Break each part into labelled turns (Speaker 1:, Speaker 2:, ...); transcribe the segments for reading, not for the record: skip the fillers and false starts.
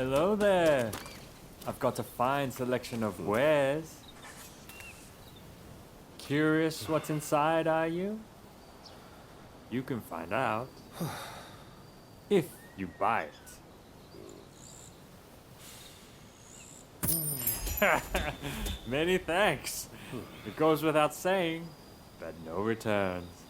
Speaker 1: Hello there. I've got a fine selection of wares. Curious what's inside, are you? You can find out if you buy it. Many thanks. It goes without saying that no returns.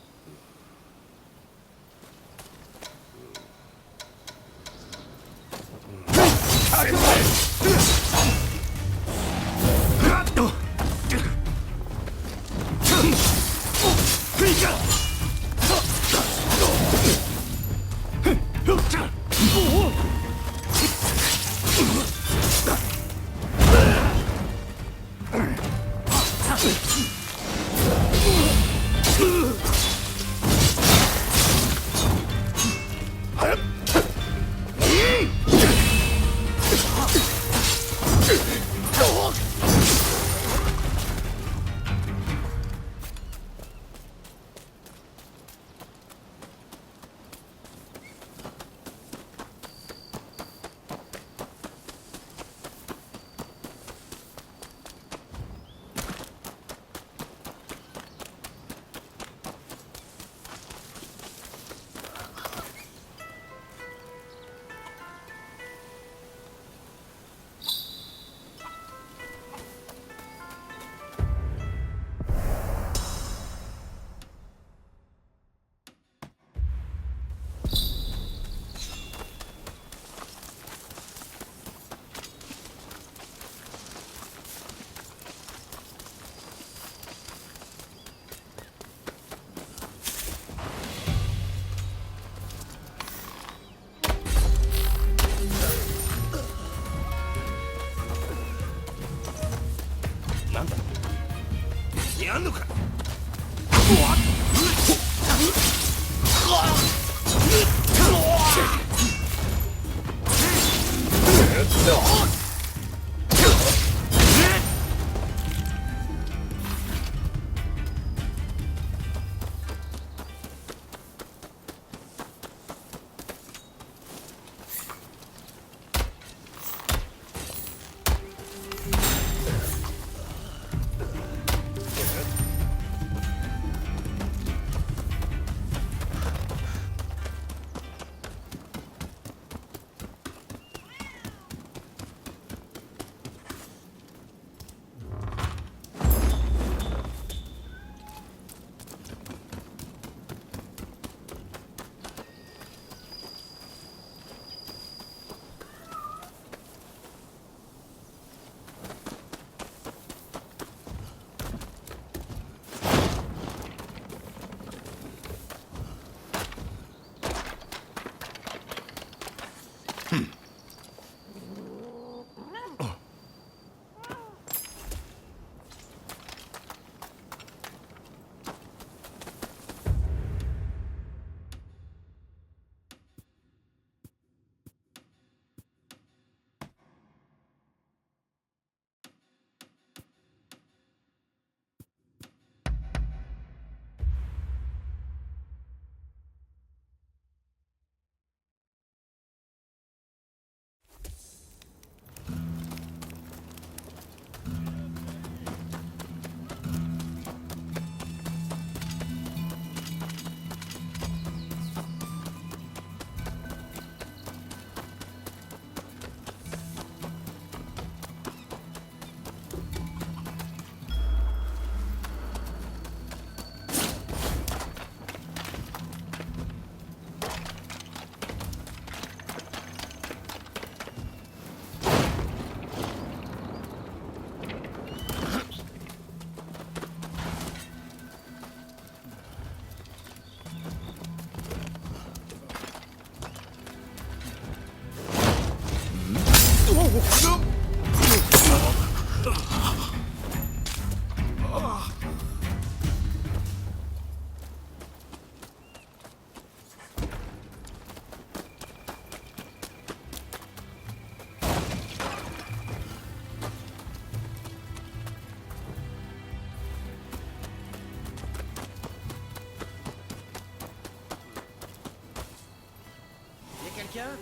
Speaker 2: quelqu'un?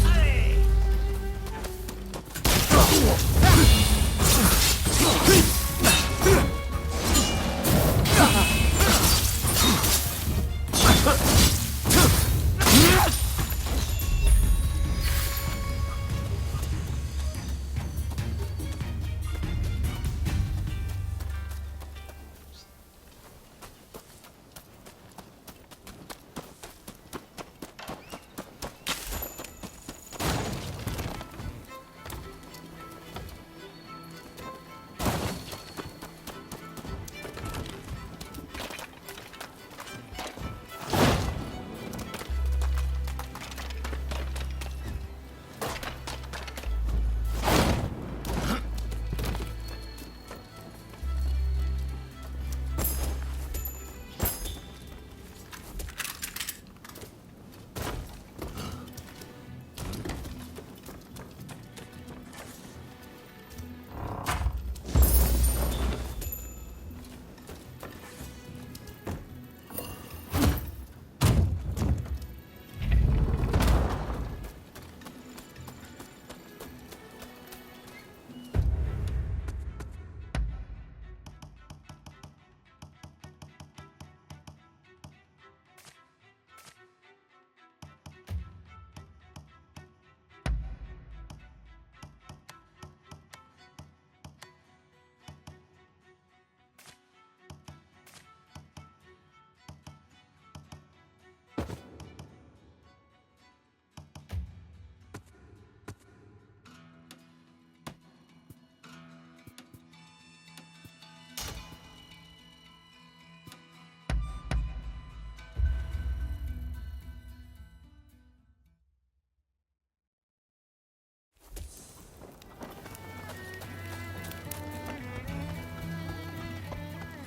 Speaker 2: Allez!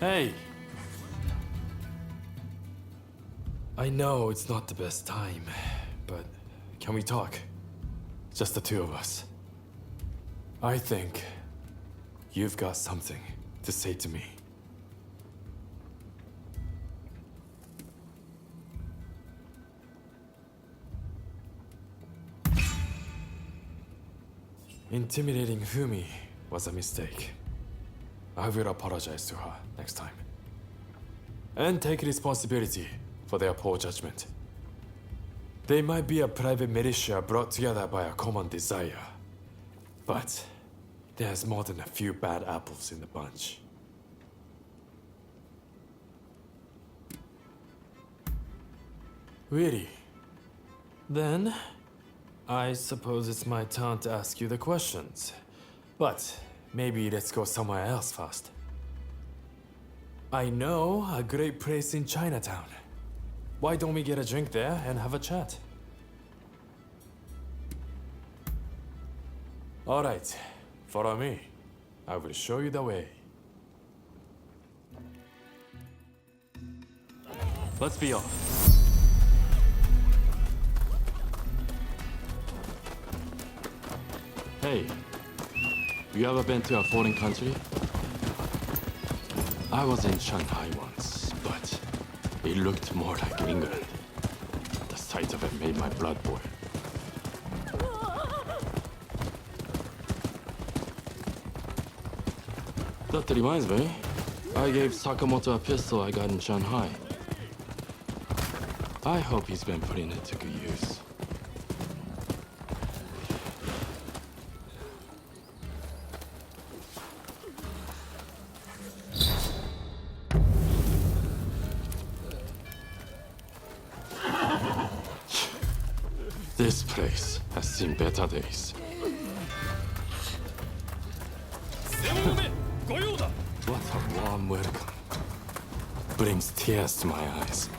Speaker 2: Hey! I know it's not the best time, but can we talk? Just the two of us. I think you've got something to say to me. Intimidating Fumi was a mistake. I will apologize to her next time. And take responsibility for their poor judgment. They might be a private militia brought together by a common desire. But there's more than a few bad apples in the bunch. Really? Then, I suppose it's my turn to ask you the questions. But maybe let's go somewhere else first. I know a great place in Chinatown. Why don't we get a drink there and have a chat? Alright, follow me. I will show you the way. Let's be off. Hey, you ever been to a foreign country? I was in Shanghai once, but it looked more like England. The sight of it made my blood boil. That reminds me, I gave Sakamoto a pistol I got in Shanghai. I hope he's been putting it to good use. This place has seen better days. What a warm welcome. Brings tears to my eyes.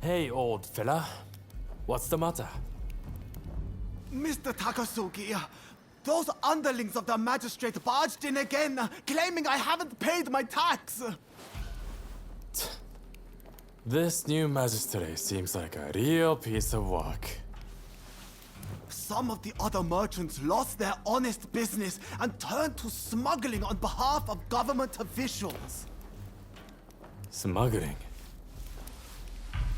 Speaker 2: Hey, old fella. What's the matter?
Speaker 3: Mr. Takasugi, those underlings of the magistrate barged in again, claiming I haven't paid my tax.
Speaker 2: This new magistrate seems like a real piece of work.
Speaker 3: Some of the other merchants lost their honest business and turned to smuggling on behalf of government officials.
Speaker 2: Smuggling?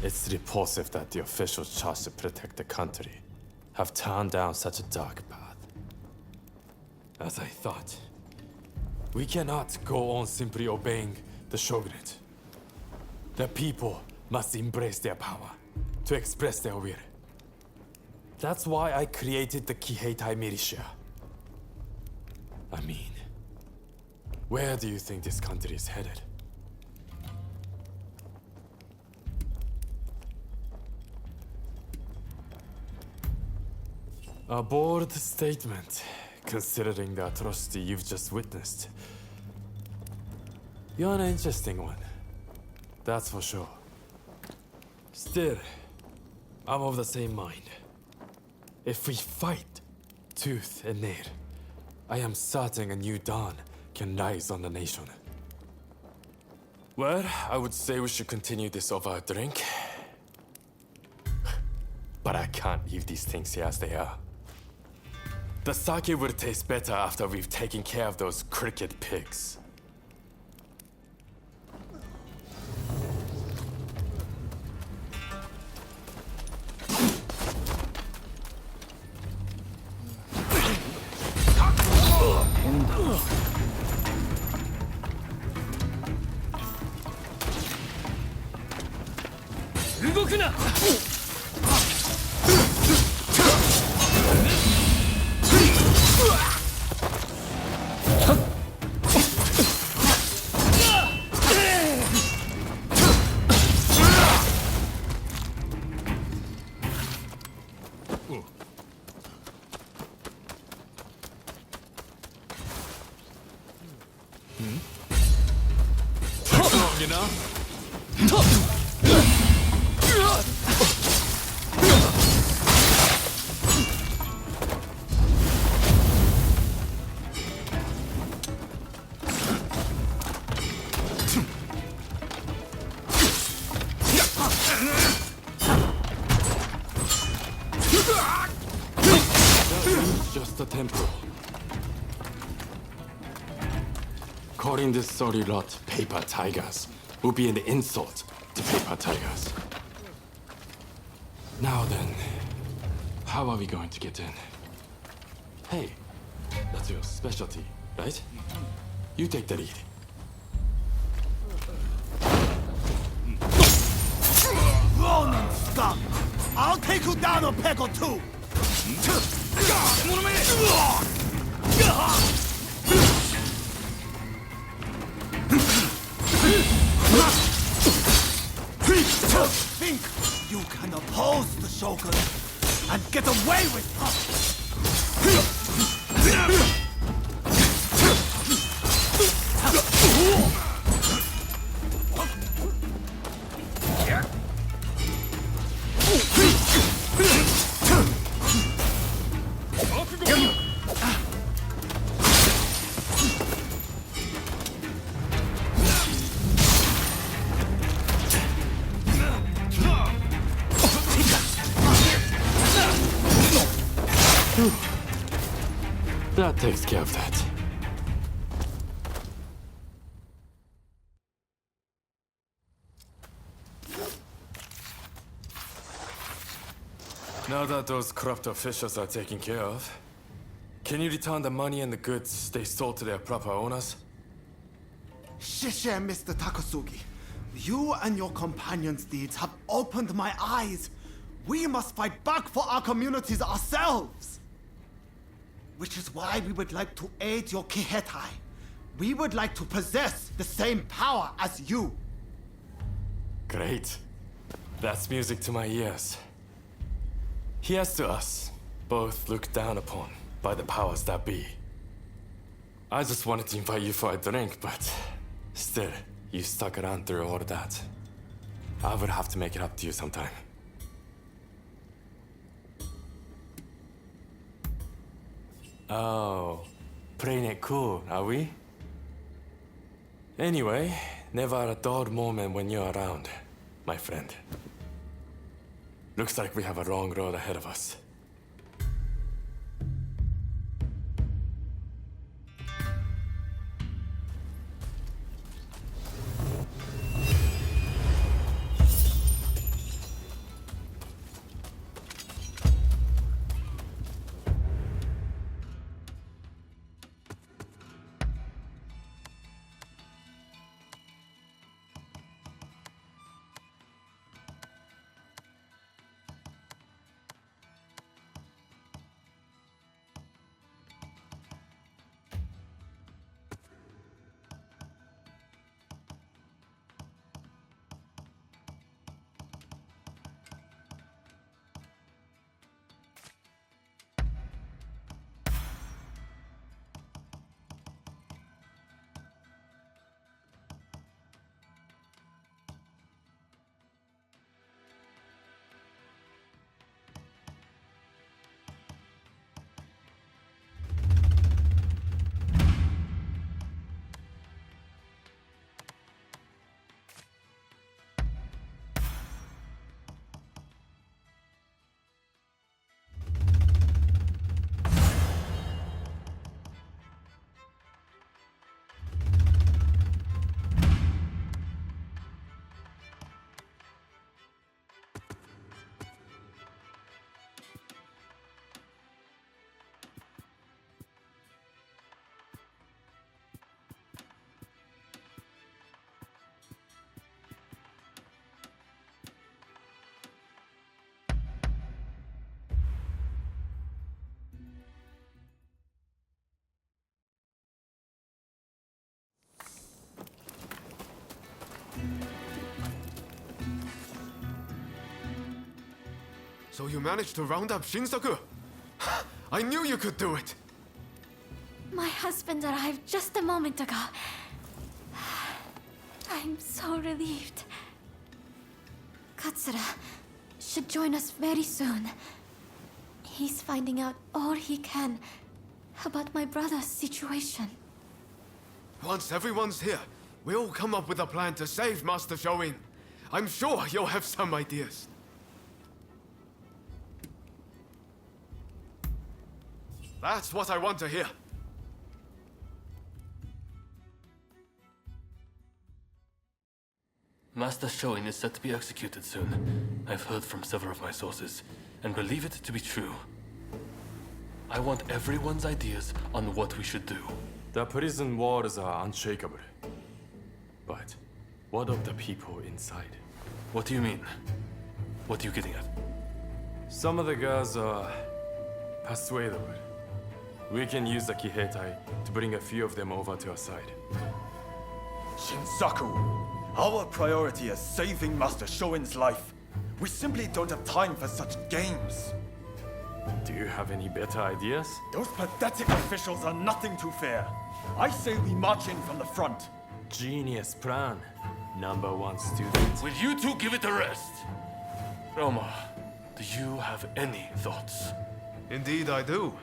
Speaker 2: It's repulsive that the officials charged to protect the country have turned down such a dark path. As I thought, we cannot go on simply obeying the shogunate. The people must embrace their power to express their will. That's why I created the Kiheitai militia. I mean, where do you think this country is headed? A bold statement, considering the atrocity you've just witnessed. You're an interesting one, that's for sure. Still, I'm of the same mind. If we fight tooth and nail, I am certain a new dawn can rise on the nation. Well, I would say we should continue this over a drink. But I can't leave these things here as they are. The sake will taste better after we've taken care of those cricket pigs. Long enough? Just a temporal. Calling this sorry lot paper tigers would be an insult to paper tigers. Now then, how are we going to get in? Hey, that's your specialty, right? You take the lead.
Speaker 3: Ronin scum! I'll take you down a peg or two! Think you can oppose the Shogun and get away with
Speaker 2: That takes care of that. Now that those corrupt officials are taken care of, can you return the money and the goods they sold to their proper owners?
Speaker 3: Shishe, Mr. Takasugi. You and your companions' deeds have opened my eyes. We must fight back for our communities ourselves. Which is why we would like to aid your Kihetai. We would like to possess the same power as you.
Speaker 2: Great. That's music to my ears. Here's to us, both looked down upon by the powers that be. I just wanted to invite you for a drink, but still, you stuck around through all of that. I would have to make it up to you sometime. Oh, playing it cool, are we? Anyway, never a dull moment when you're around, my friend. Looks like we have a long road ahead of us.
Speaker 4: So you managed to round up Shinsaku? I knew you could do it!
Speaker 5: My husband arrived just a moment ago. I'm so relieved. Katsura should join us very soon. He's finding out all he can about my brother's situation.
Speaker 4: Once everyone's here, we'll come up with a plan to save Master Shoin. I'm sure you'll have some ideas. That's what I want to hear.
Speaker 6: Master Shoin is set to be executed soon. I've heard from several of my sources, and believe it to be true. I want everyone's ideas on what we should do.
Speaker 2: The prison walls are unshakable. But what of the people inside?
Speaker 6: What do you mean? What are you getting at?
Speaker 2: Some of the girls are persuadable. We can use the Kiheitai to bring a few of them over to our side.
Speaker 7: Shinsaku, our priority is saving Master Shoin's life. We simply don't have time for such games.
Speaker 2: Do you have any better ideas?
Speaker 7: Those pathetic officials are nothing to fear. I say we march in from the front.
Speaker 2: Genius plan. Number 1 student.
Speaker 6: Will you two give it a rest? Roma, do you have any thoughts?
Speaker 4: Indeed I do.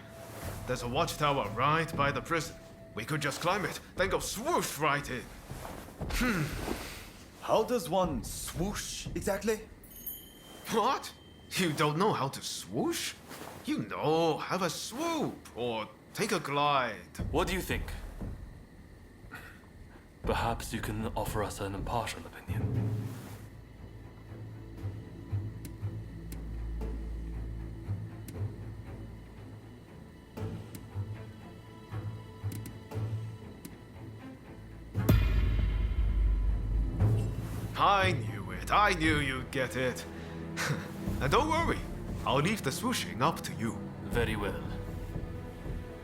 Speaker 4: There's a watchtower right by the prison. We could just climb it, then go swoosh right in.
Speaker 7: How does one swoosh exactly?
Speaker 4: What? You don't know how to swoosh? You know, have a swoop, or take a glide.
Speaker 6: What do you think? Perhaps you can offer us an impartial opinion.
Speaker 4: I knew it. I knew you'd get it. And don't worry. I'll leave the swooshing up to you.
Speaker 6: Very well.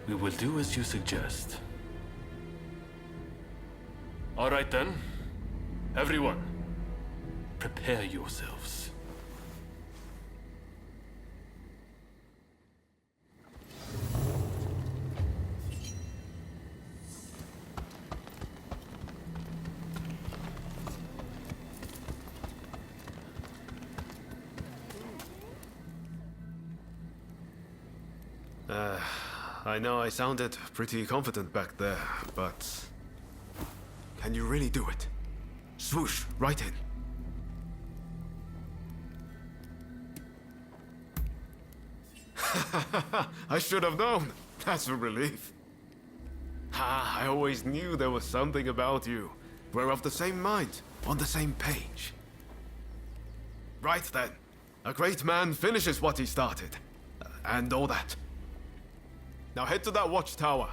Speaker 6: We will do as you suggest. All right then. Everyone, prepare yourselves.
Speaker 4: I know I sounded pretty confident back there, but... Can you really do it? Swoosh, right in. I should have known. That's a relief. I always knew there was something about you. We're of the same mind, on the same page. Right then. A great man finishes what he started. And all that. Now head to that watchtower.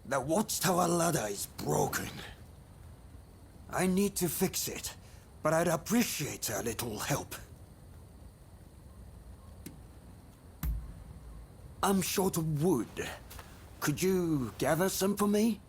Speaker 8: The watchtower ladder is broken. I need to fix it, but I'd appreciate a little help. I'm short of wood. Could you gather some for me?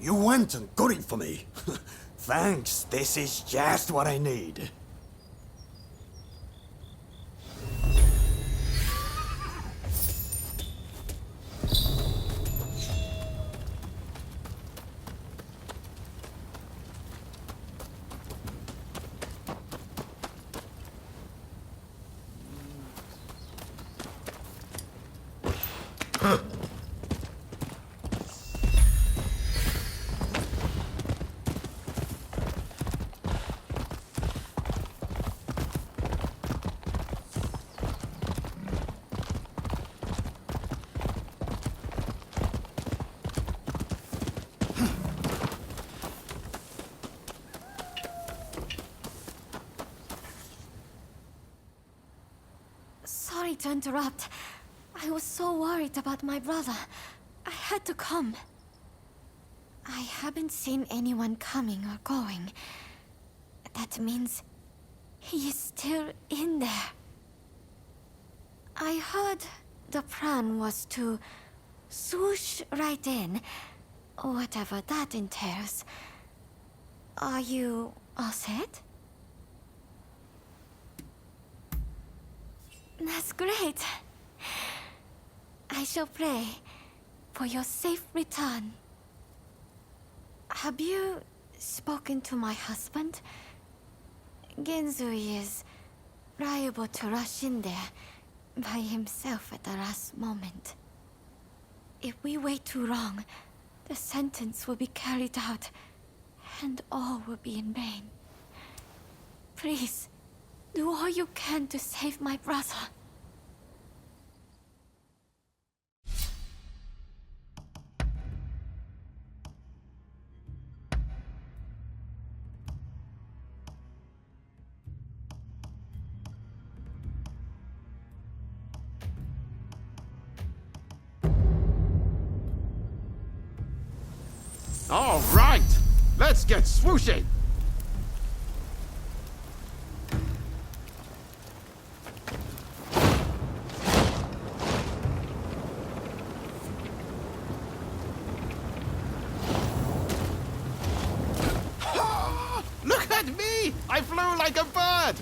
Speaker 8: You went and got it for me. Thanks, this is just what I need.
Speaker 5: Sorry to interrupt. I was so worried about my brother. I had to come. I haven't seen anyone coming or going. That means he is still in there. I heard the plan was to swoosh right in, whatever that entails. Are you all set? That's great. I shall pray for your safe return. Have you spoken to my husband? Genzui is liable to rush in there by himself at the last moment. If we wait too long, the sentence will be carried out, and all will be in vain. Please, do all you can to save my brother.
Speaker 4: All right, let's get swooshing. Look at me! I flew like a bird!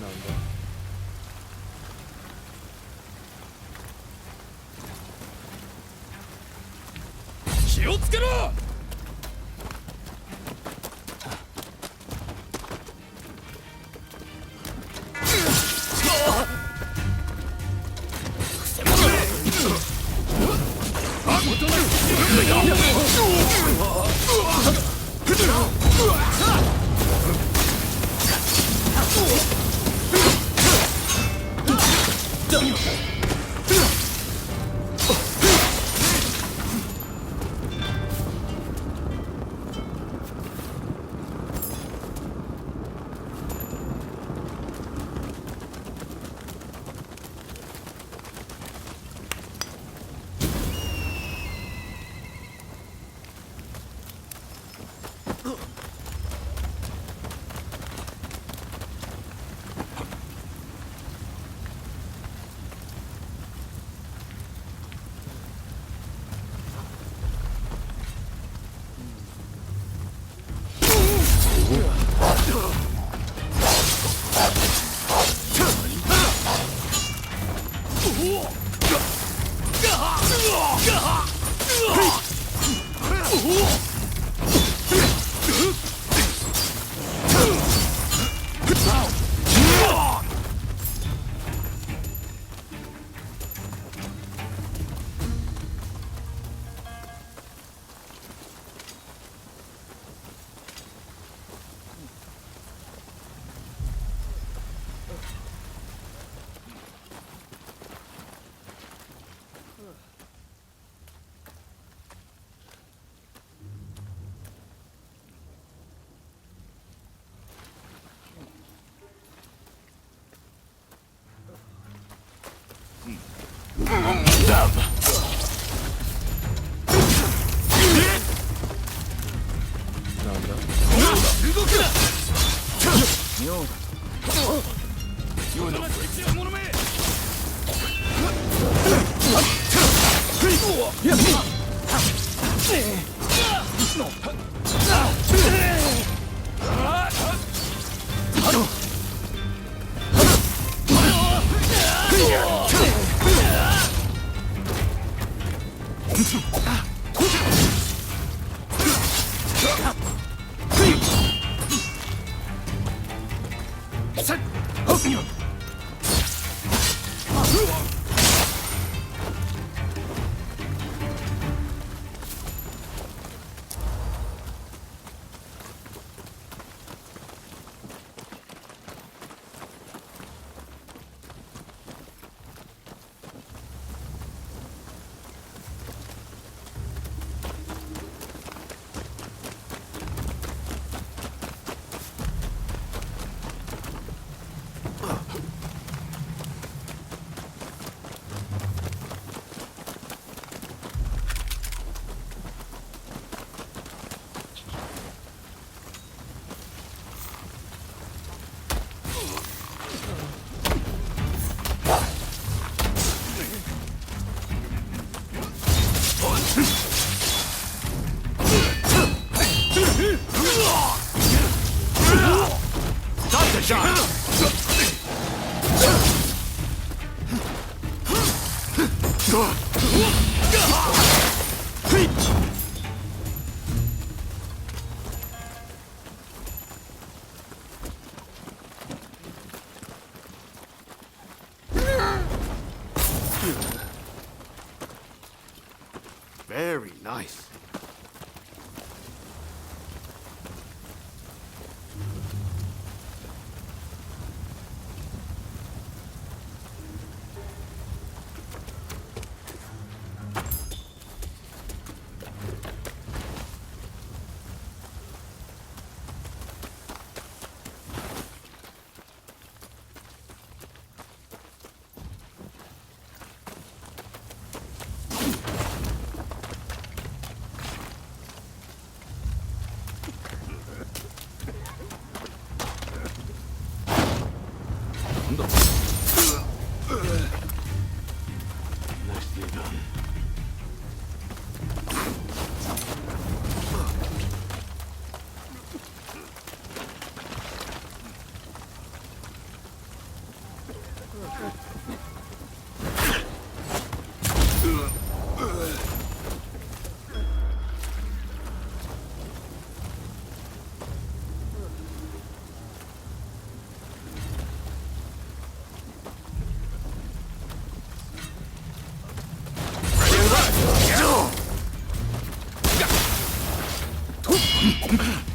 Speaker 4: Very nice.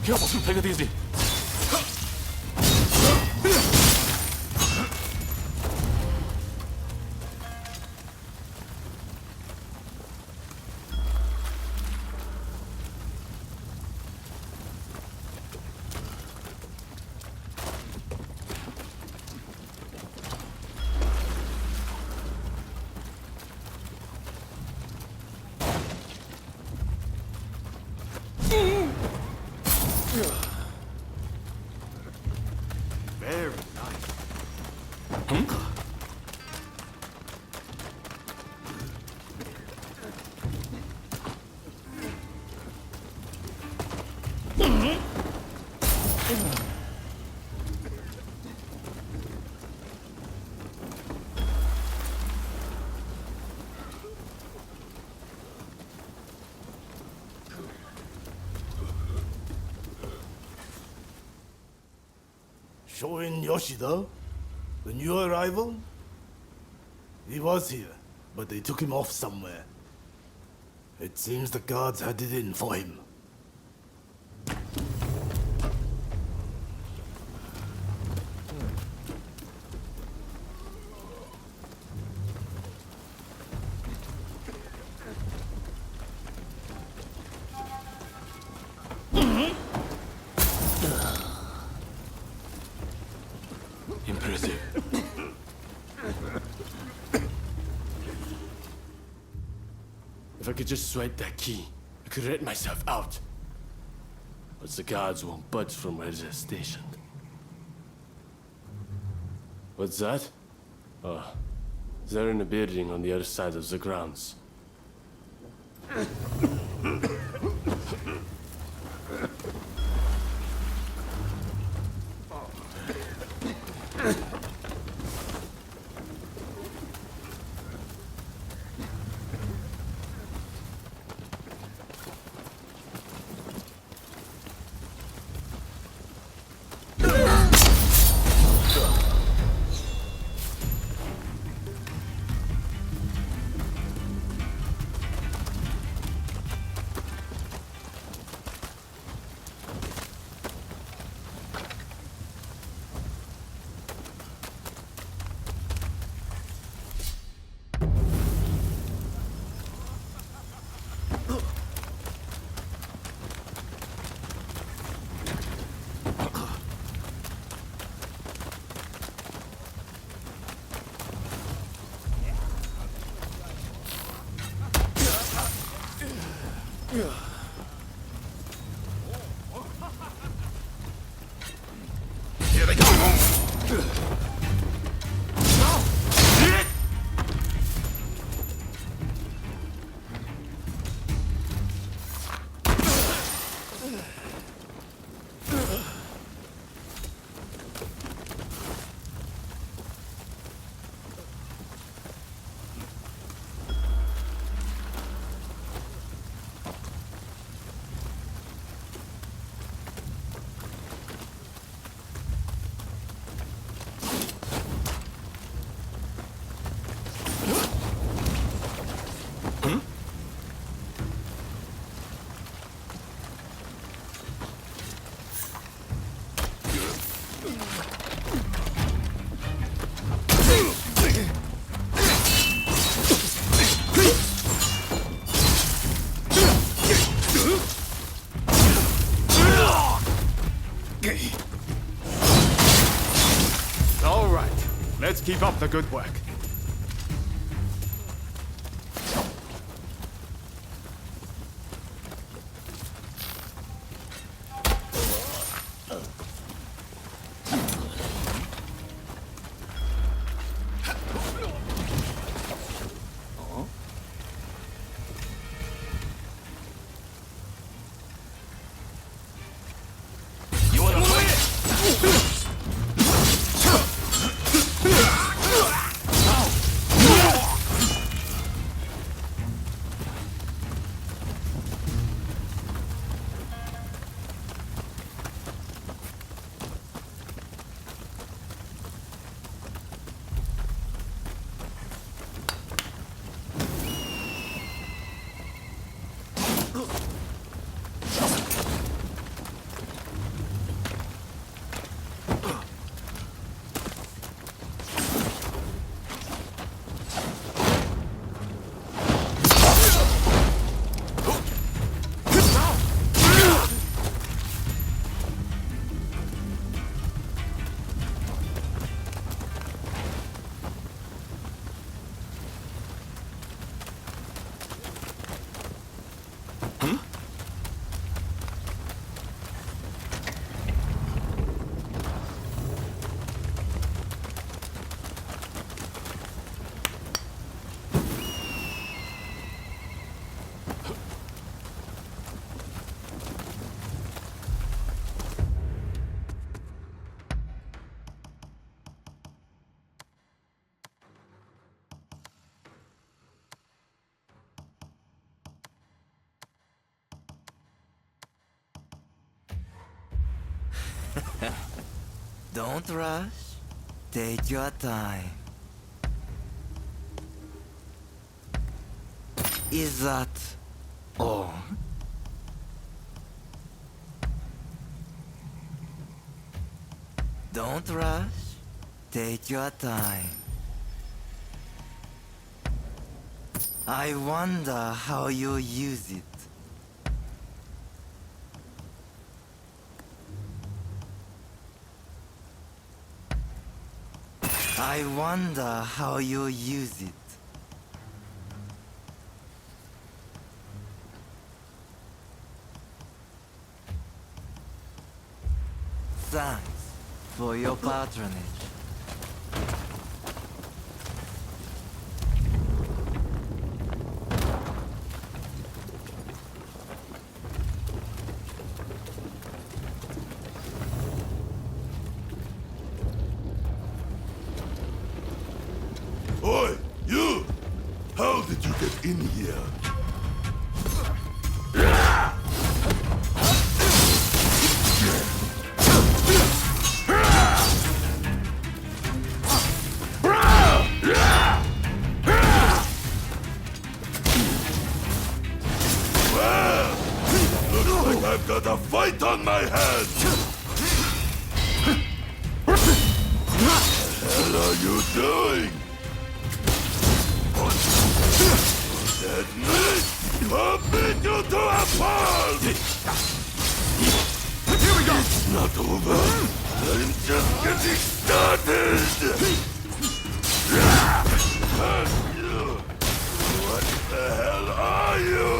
Speaker 6: Careful, take it easy.
Speaker 4: Very nice.
Speaker 9: Shoin Yoshida? The new arrival? He was here, but they took him off somewhere. It seems the guards had it in for him.
Speaker 6: Impressive.
Speaker 10: If I could just swipe that key, I could let myself out. But the guards won't budge from where they're stationed. What's that? Oh, they're in a building on the other side of the grounds.
Speaker 4: Here they come! All right, let's keep up the good work.
Speaker 6: You wanna play it?
Speaker 11: Don't rush. Take your time. Is that all? Don't rush. Take your time. I wonder how you use it. I wonder how you use it. Thanks for your patronage.
Speaker 9: Oi, you! How did you get in here? Well, looks like I've got a fight on my hands! What the hell are you doing? Let me beat you to a pulp! Here we go! It's not over. I'm just getting started! And you, what the hell are you?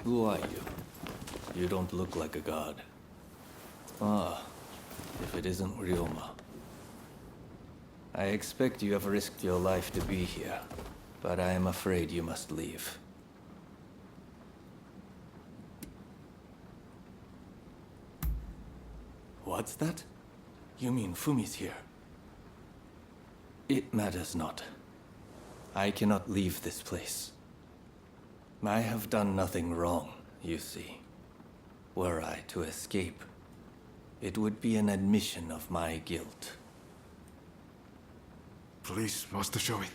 Speaker 11: Who are you? You don't look like a god. Ah, if it isn't Ryoma. I expect you have risked your life to be here, but I am afraid you must leave.
Speaker 6: What's that? You mean Fumi's here?
Speaker 11: It matters not. I cannot leave this place. I have done nothing wrong, you see. Were I to escape, it would be an admission of my guilt.
Speaker 4: Please, Master Shoin.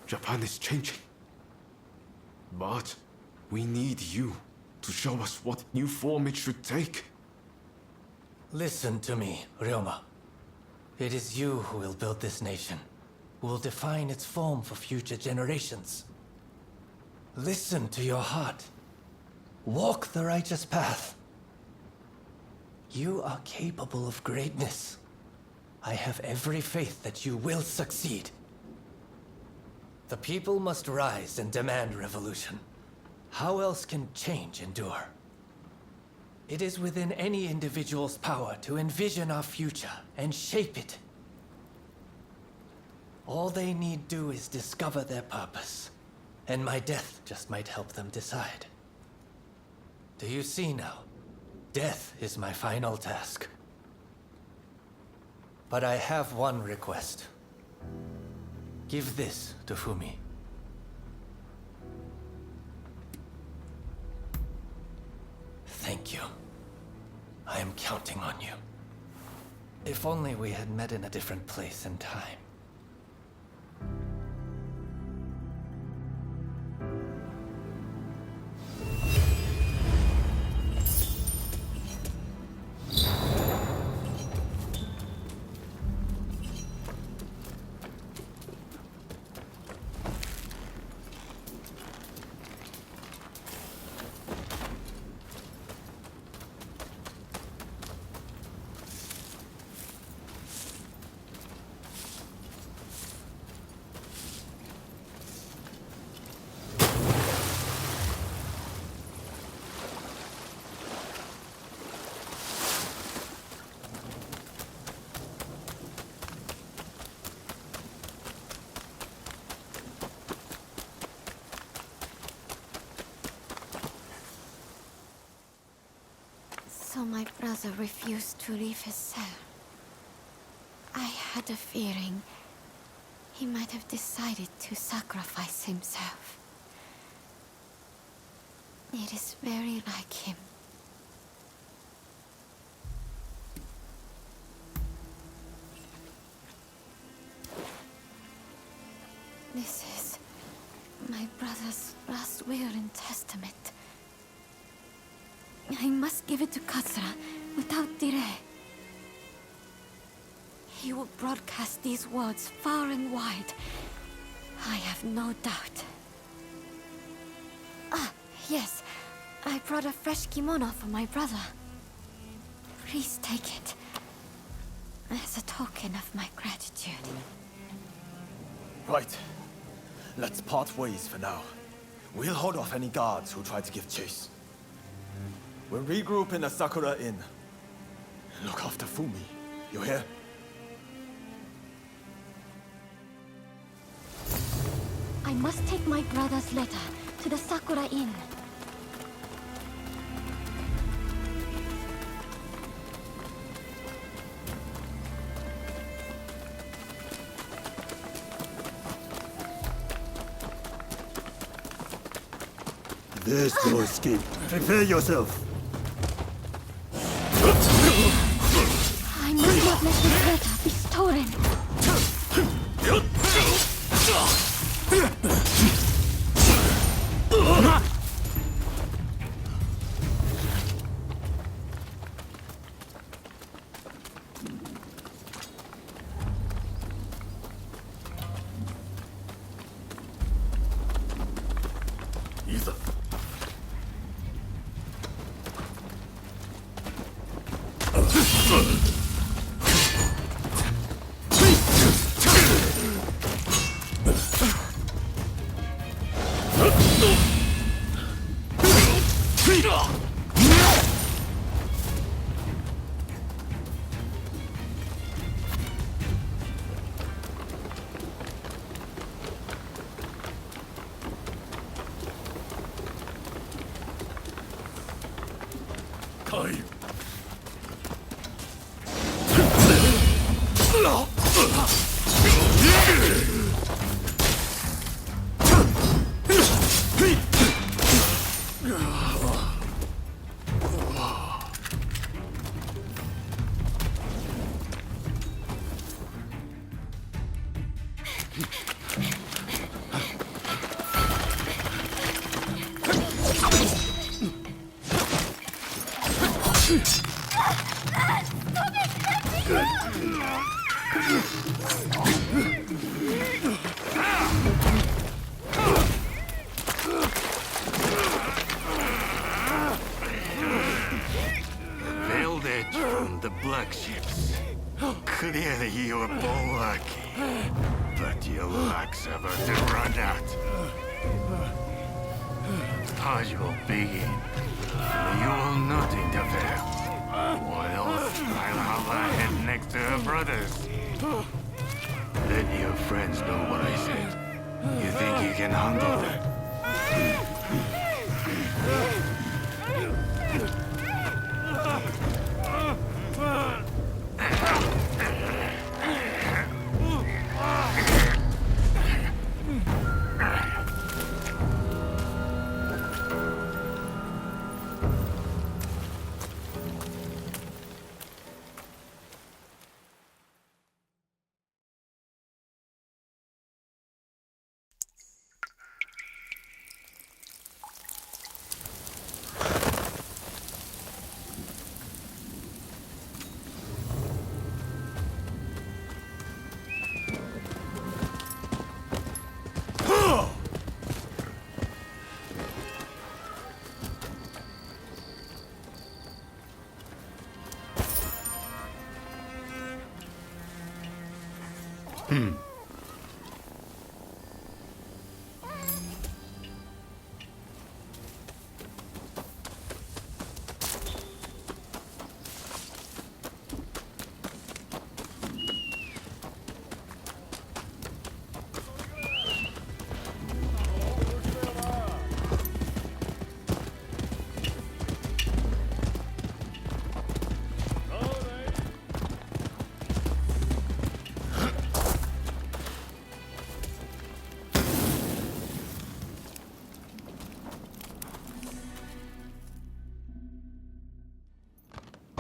Speaker 4: Japan is changing. But we need you to show us what new form it should take.
Speaker 11: Listen to me, Ryoma. It is you who will build this nation, who will define its form for future generations. Listen to your heart. Walk the righteous path. You are capable of greatness. I have every faith that you will succeed. The people must rise and demand revolution. How else can change endure? It is within any individual's power to envision our future and shape it. All they need do is discover their purpose, and my death just might help them decide. Do you see now? Death is my final task. But I have one request. Give this to Fumi. Thank you. I am counting on you. If only we had met in a different place and time.
Speaker 5: my brother refused to leave his cell. I had a feeling he might have decided to sacrifice himself. It is very like him. This is my brother's last will and testament. I must give it to Katsura without delay. He will broadcast these words far and wide. I have no doubt. Ah, yes. I brought a fresh kimono for my brother. Please take it as a token of my gratitude.
Speaker 7: Right. Let's part ways for now. We'll hold off any guards who try to give chase. We'll regroup in the Sakura Inn. Look after Fumi. You hear?
Speaker 5: I must take my brother's letter to the Sakura Inn.
Speaker 9: There's no escape. Prepare yourself.
Speaker 5: I must not let this letter be stolen.
Speaker 12: Veiled edge from the black ships. Clearly you're bulwarky, but your luck's about to run out. Taj will begin. You will not interfere. Or else I'll have her head next to her brother's. Let your friends know what I said. You think you can handle that?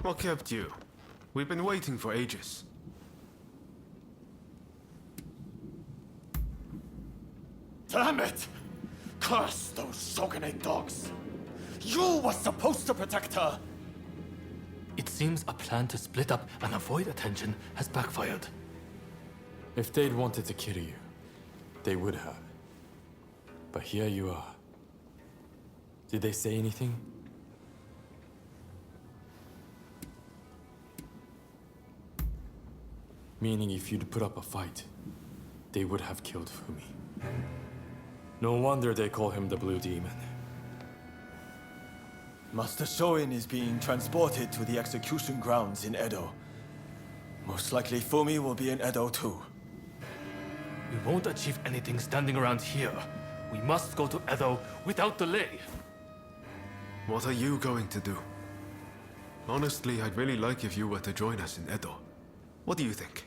Speaker 4: What kept you? We've been waiting for ages.
Speaker 7: Damn it! Curse those Shogunate dogs! You were supposed to protect her!
Speaker 6: It seems a plan to split up and avoid attention has backfired.
Speaker 2: If they'd wanted to kill you, they would have. But here you are. Did they say anything? Meaning if you'd put up a fight, they would have killed Fumi. No wonder they call him the Blue Demon.
Speaker 7: Master Shoin is being transported to the execution grounds in Edo. Most likely Fumi will be in Edo too.
Speaker 6: We won't achieve anything standing around here. We must go to Edo without delay.
Speaker 4: What are you going to do? Honestly, I'd really like if you were to join us in Edo. What do you think?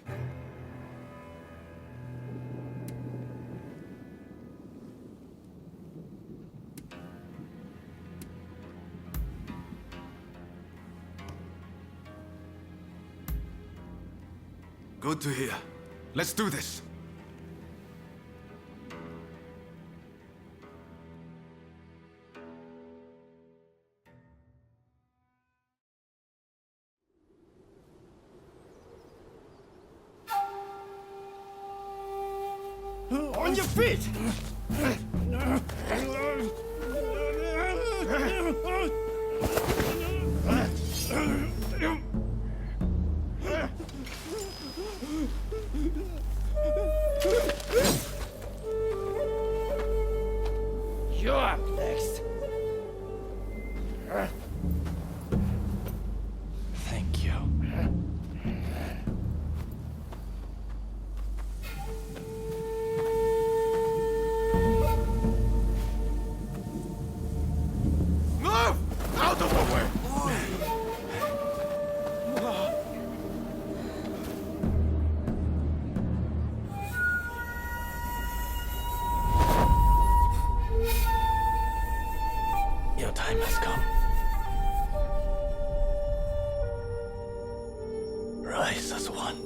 Speaker 4: Good to hear. Let's do this.
Speaker 9: On your feet! You're up next.
Speaker 11: Thank you.
Speaker 4: Move! Out of the way!
Speaker 11: Your time has come. Rise as one.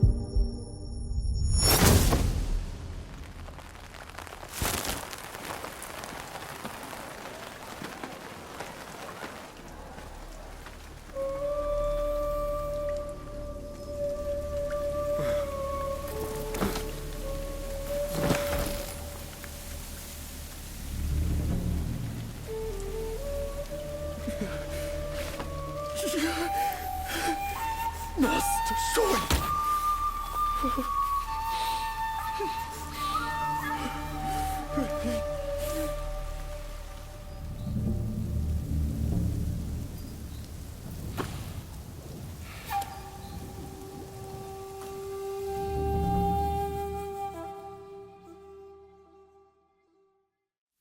Speaker 7: Master Shoin!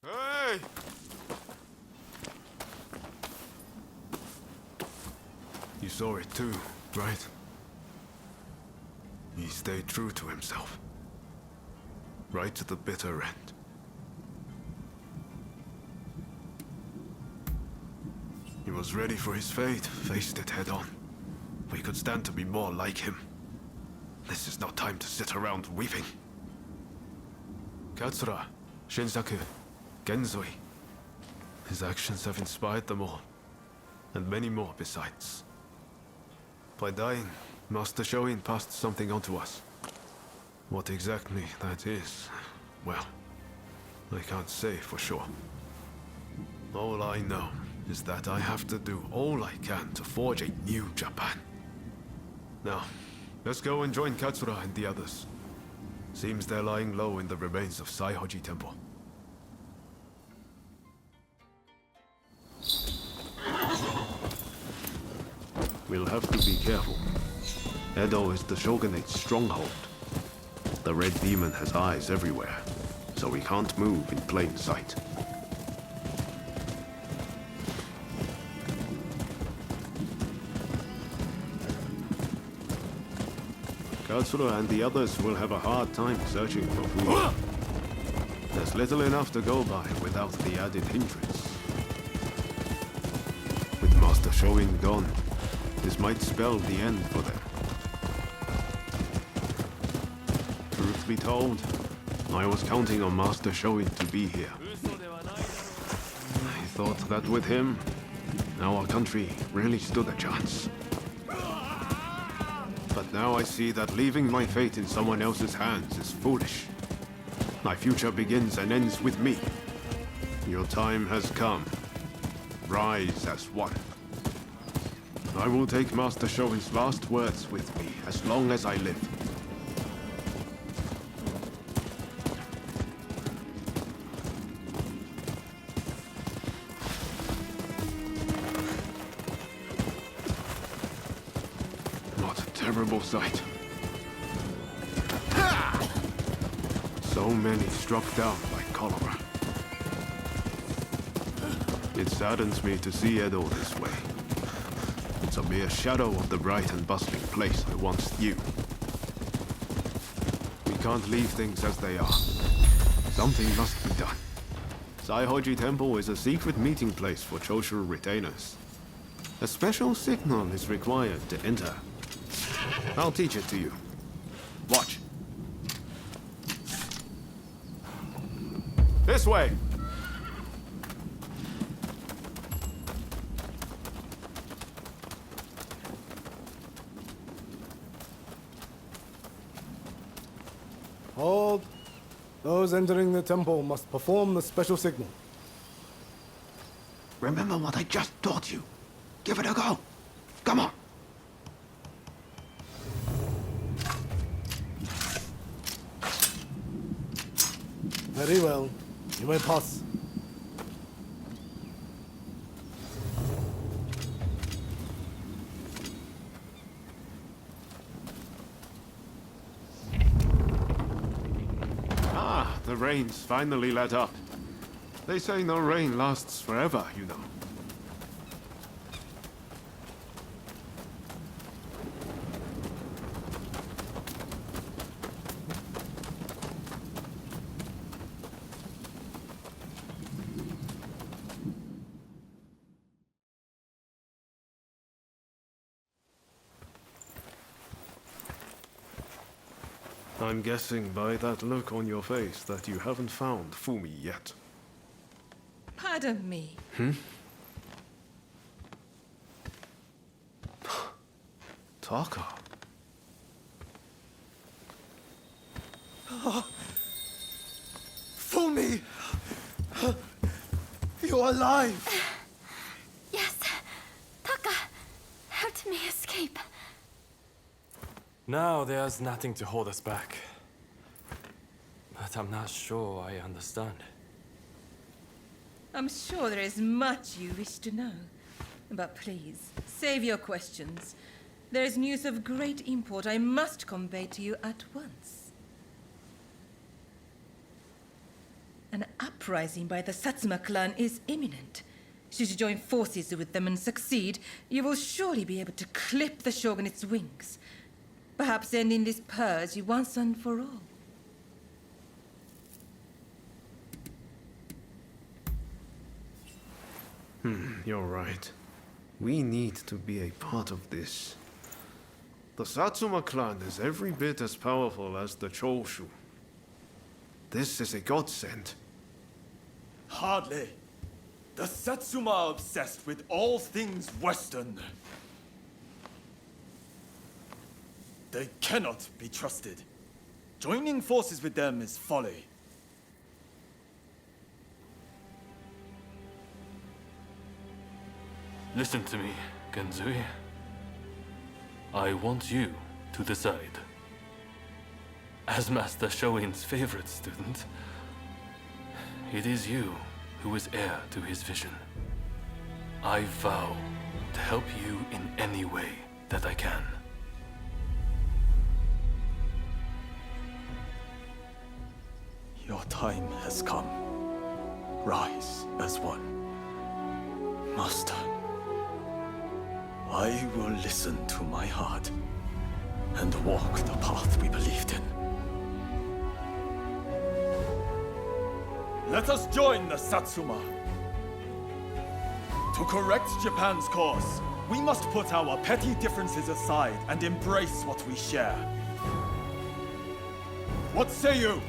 Speaker 4: Hey! You saw it too, right? He stayed true to himself. Right to the bitter end. He was ready for his fate, faced it head on. We could stand to be more like him. This is not time to sit around weeping. Katsura, Shinsaku, Genzoi. His actions have inspired them all, and many more besides. By dying, Master Shoin passed something on to us. What exactly that is, well, I can't say for sure. All I know is that I have to do all I can to forge a new Japan. Now, let's go and join Katsura and the others. Seems they're lying low in the remains of Saihoji Temple. We'll have to be careful. Edo is the Shogunate's stronghold. The Red Demon has eyes everywhere, so we can't move in plain sight. Katsura and the others will have a hard time searching for food. There's little enough to go by without the added hindrance. With Master Shoin gone, This might spell the end for them. Truth be told, I was counting on Master Shoin to be here. I thought that with him, our country really stood a chance. But now I see that leaving my fate in someone else's hands is foolish. My future begins and ends with me. Your time has come. Rise as one. I will take Master Shoin's last words with me as long as I live. What a terrible sight. So many struck down by cholera. It saddens me to see Edo this way. It's a mere shadow of the bright and bustling place I once knew. We can't leave things as they are. Something must be done. Saihoji Temple is a secret meeting place for Choshu retainers. A special signal is required to enter. I'll teach it to you. Watch. This way!
Speaker 9: Hold. Those entering the temple must perform the special signal.
Speaker 3: Remember what I just taught you. Give it a go. Come on.
Speaker 9: Very well. You may pass.
Speaker 4: Ah, the rain's finally let up. They say no rain lasts forever, you know. I'm guessing by that look on your face that you haven't found Fumi yet.
Speaker 13: Pardon me.
Speaker 4: Taka.
Speaker 7: Fumi! You're alive!
Speaker 5: Yes. Taka helped me escape.
Speaker 2: Now there's nothing to hold us back. But I'm not sure I understand.
Speaker 13: I'm sure there is much you wish to know. But please, save your questions. There is news of great import I must convey to you at once. An uprising by the Satsuma clan is imminent. Should you join forces with them and succeed, you will surely be able to clip the shogunate's wings. Perhaps ending this purge once and for all.
Speaker 4: You're right. We need to be a part of this. The Satsuma clan is every bit as powerful as the Choshu. This is a godsend.
Speaker 7: Hardly. The Satsuma are obsessed with all things Western. They cannot be trusted. Joining forces with them is folly.
Speaker 6: Listen to me, Genzui. I want you to decide. As Master Shoin's favorite student, it is you who is heir to his vision. I vow to help you in any way that I can.
Speaker 7: Your time has come. Rise as one. Master, I will listen to my heart and walk the path we believed in. Let us join the Satsuma to correct Japan's course We must put our petty differences aside and embrace what we share. What say you?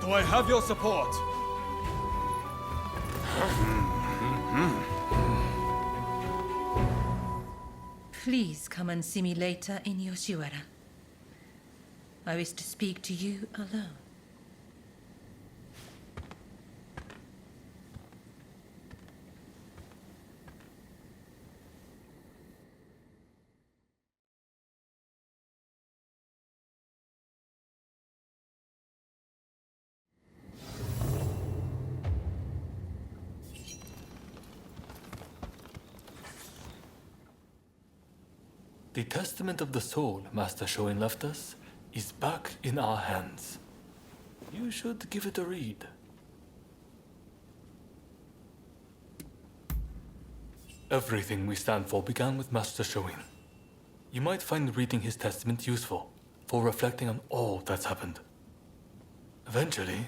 Speaker 7: Do I have your support?
Speaker 13: Please come and see me later in Yoshiwara. I wish to speak to you alone.
Speaker 6: The testament of the soul Master Shoin left us is back in our hands. You should give it a read. Everything we stand for began with Master Shoin. You might find reading his testament useful for reflecting on all that's happened. Eventually,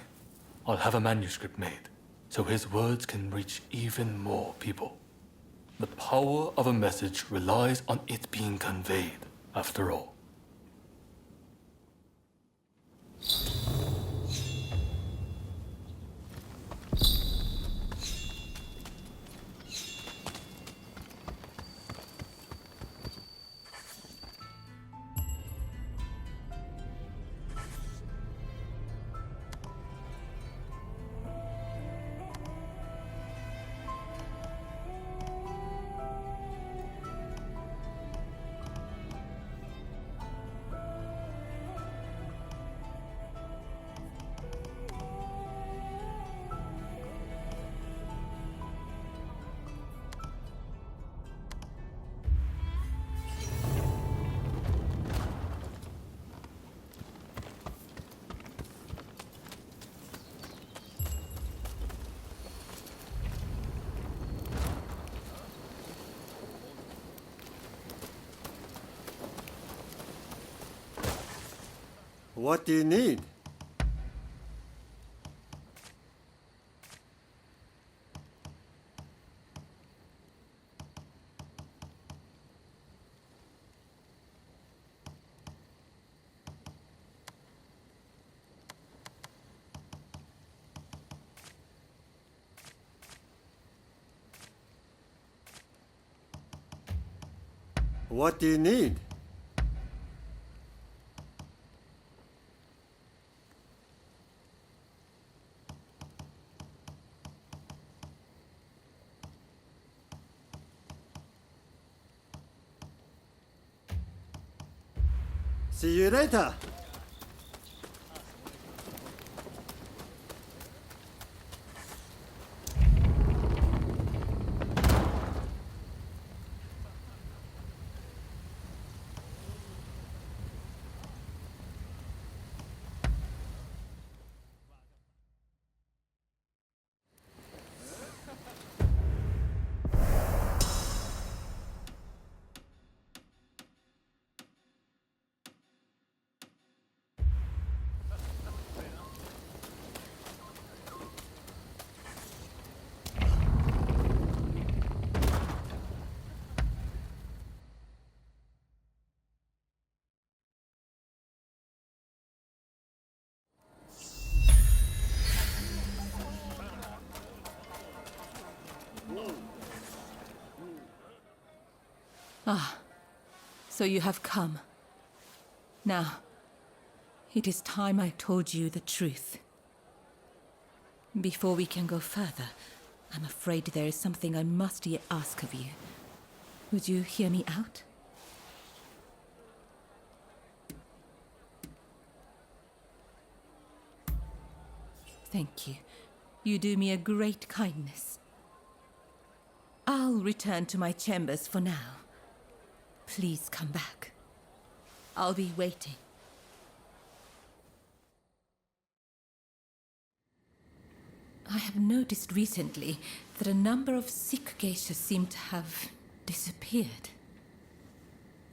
Speaker 6: I'll have a manuscript made so his words can reach even more people. The power of a message relies on it being conveyed, after all.
Speaker 14: What do you need? What do you need? See you later.
Speaker 13: Ah, so you have come. Now, it is time I told you the truth. Before we can go further, I'm afraid there is something I must yet ask of you. Would you hear me out? Thank you. You do me a great kindness. I'll return to my chambers for now. Please come back. I'll be waiting. I have noticed recently that a number of Sikh geishas seem to have disappeared.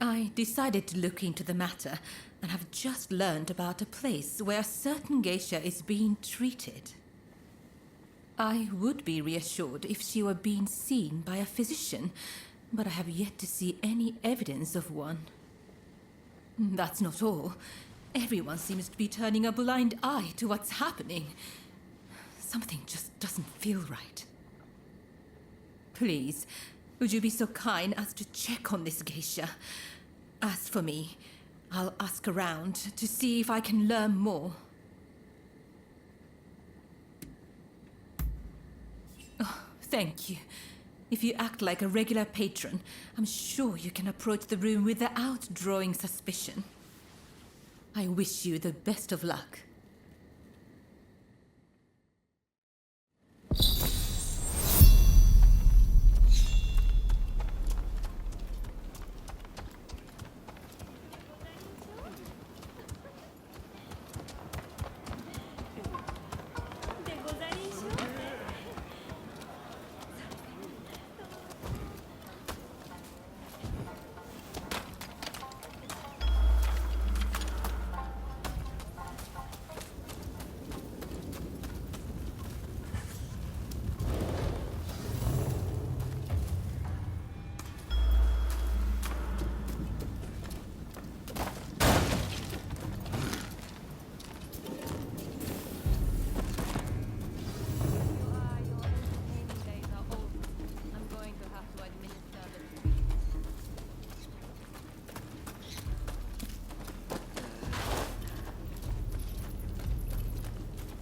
Speaker 13: I decided to look into the matter and have just learned about a place where a certain geisha is being treated. I would be reassured if she were being seen by a physician, but I have yet to see any evidence of one. That's not all. Everyone seems to be turning a blind eye to what's happening. Something just doesn't feel right. Please, would you be so kind as to check on this geisha? As for me, I'll ask around to see if I can learn more. Oh, thank you. If you act like a regular patron, I'm sure you can approach the room without drawing suspicion. I wish you the best of luck.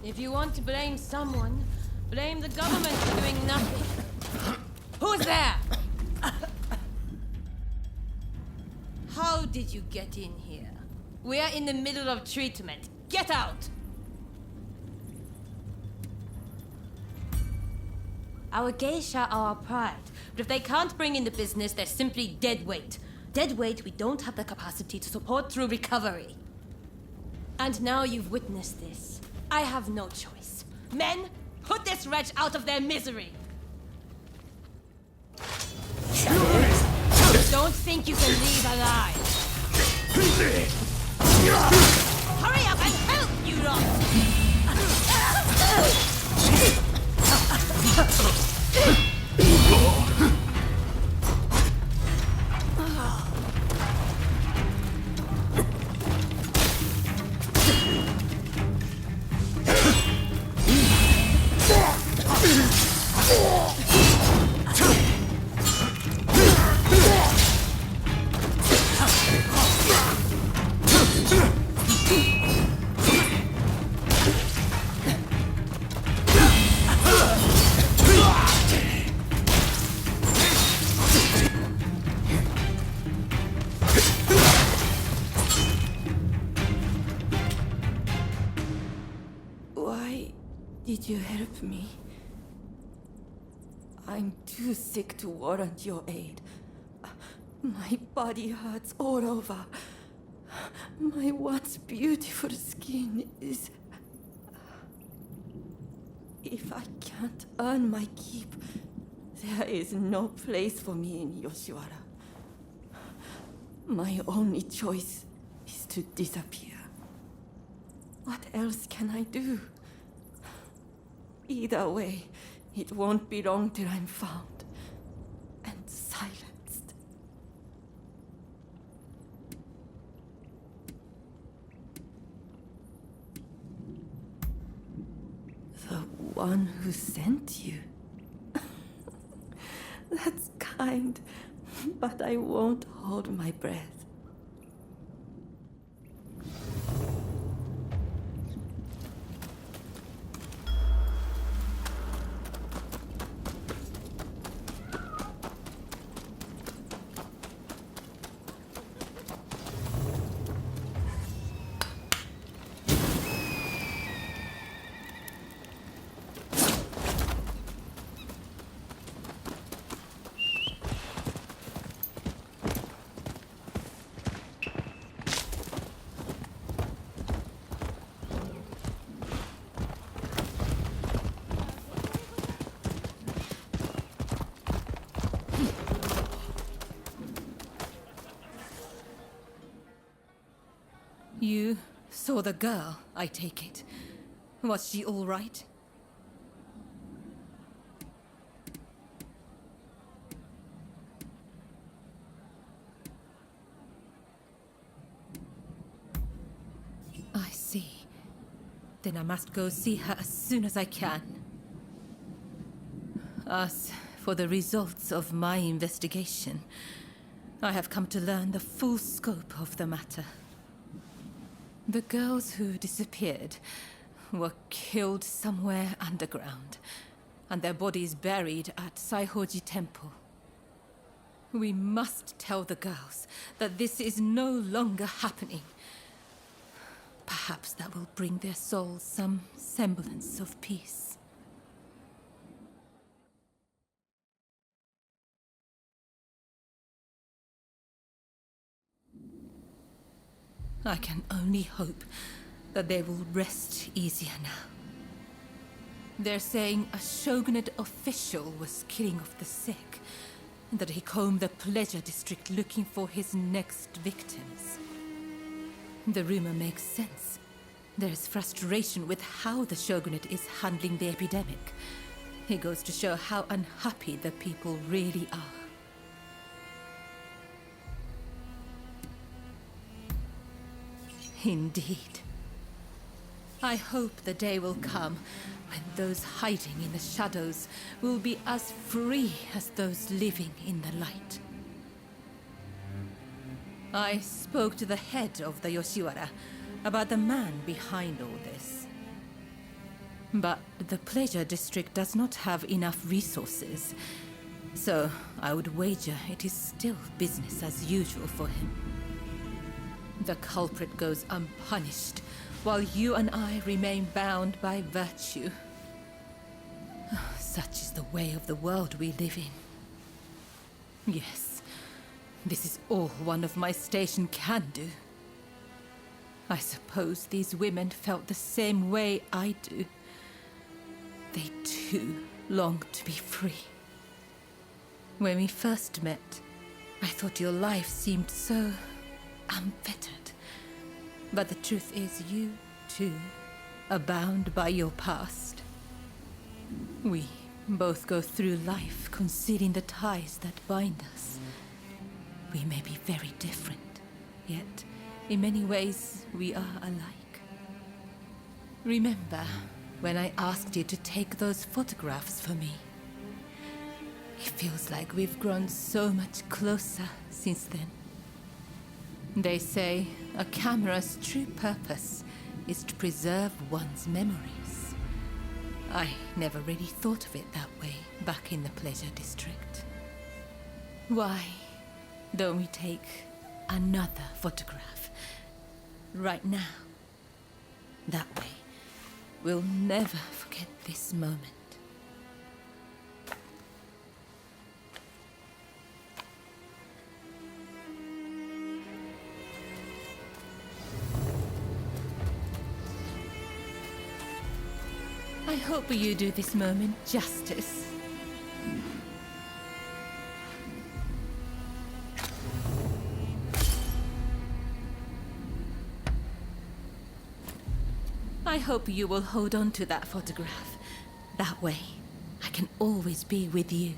Speaker 15: If you want to blame someone, blame the government for doing nothing. Who's there? How did you get in here? We are in the middle of treatment. Get out! Our geisha are our pride, but if they can't bring in the business, they're simply dead weight. Dead weight we don't have the capacity to support through recovery. And now you've witnessed this. I have no choice. Men, put this wretch out of their misery! Don't think you can leave alive! Hurry up and help, you
Speaker 5: Did you help me? I'm too sick to warrant your aid. My body hurts all over. My once beautiful skin is... If I can't earn my keep, there is no place for me in Yoshiwara. My only choice is to disappear. What else can I do? Either way, it won't be long till I'm found and silenced. The one who sent you? That's kind, but I won't hold my breath. You saw the girl, I take it. Was she all right?
Speaker 13: then I must go see her as soon as I can. As for the results of my investigation, I have come to learn the full scope of the matter. The girls who disappeared were killed somewhere underground, and their bodies buried at Saihoji Temple. We must tell the girls that this is no longer happening. Perhaps that will bring their souls some semblance of peace. I can only hope that they will rest easier now. They're saying a shogunate official was killing off the sick, and that he combed the pleasure district looking for his next victims. The rumor makes sense. There's frustration with how the shogunate is handling the epidemic. It goes to show how unhappy the people really are. Indeed. I hope the day will come when those hiding in the shadows will be as free as those living in the light. I spoke to the head of the Yoshiwara about the man behind all this. But the pleasure district does not have enough resources, so I would wager it is still business as usual for him. The culprit goes unpunished, while you and I remain bound by virtue. Such is the way of the world we live in. Yes, this is all one of my station can do. I suppose these women felt the same way I do. They too long to be free. When we first met, I thought your life seemed so unfettered. But the truth is, you, too, are bound by your past. We both go through life concealing the ties that bind us. We may be very different, yet in many ways we are alike. Remember when I asked you to take those photographs for me? It feels like we've grown so much closer since then. They say a camera's true purpose is to preserve one's memories. I never really thought of it that way back in the pleasure district. Why don't we take another photograph right now? That way, we'll never forget this moment. I hope you do this moment justice. I hope you will hold on to that photograph. That way, I can always be with you.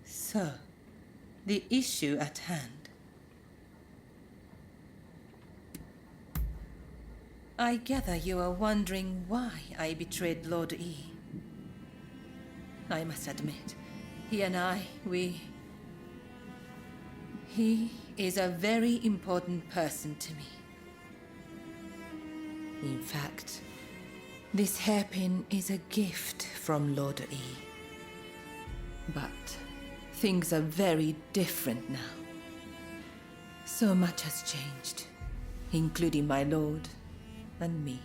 Speaker 13: So, the issue at hand. I gather you are wondering why I betrayed Lord E. I must admit, he and I, He is a very important person to me. In fact, this hairpin is a gift from Lord E. But things are very different now. So much has changed, including my lord and me.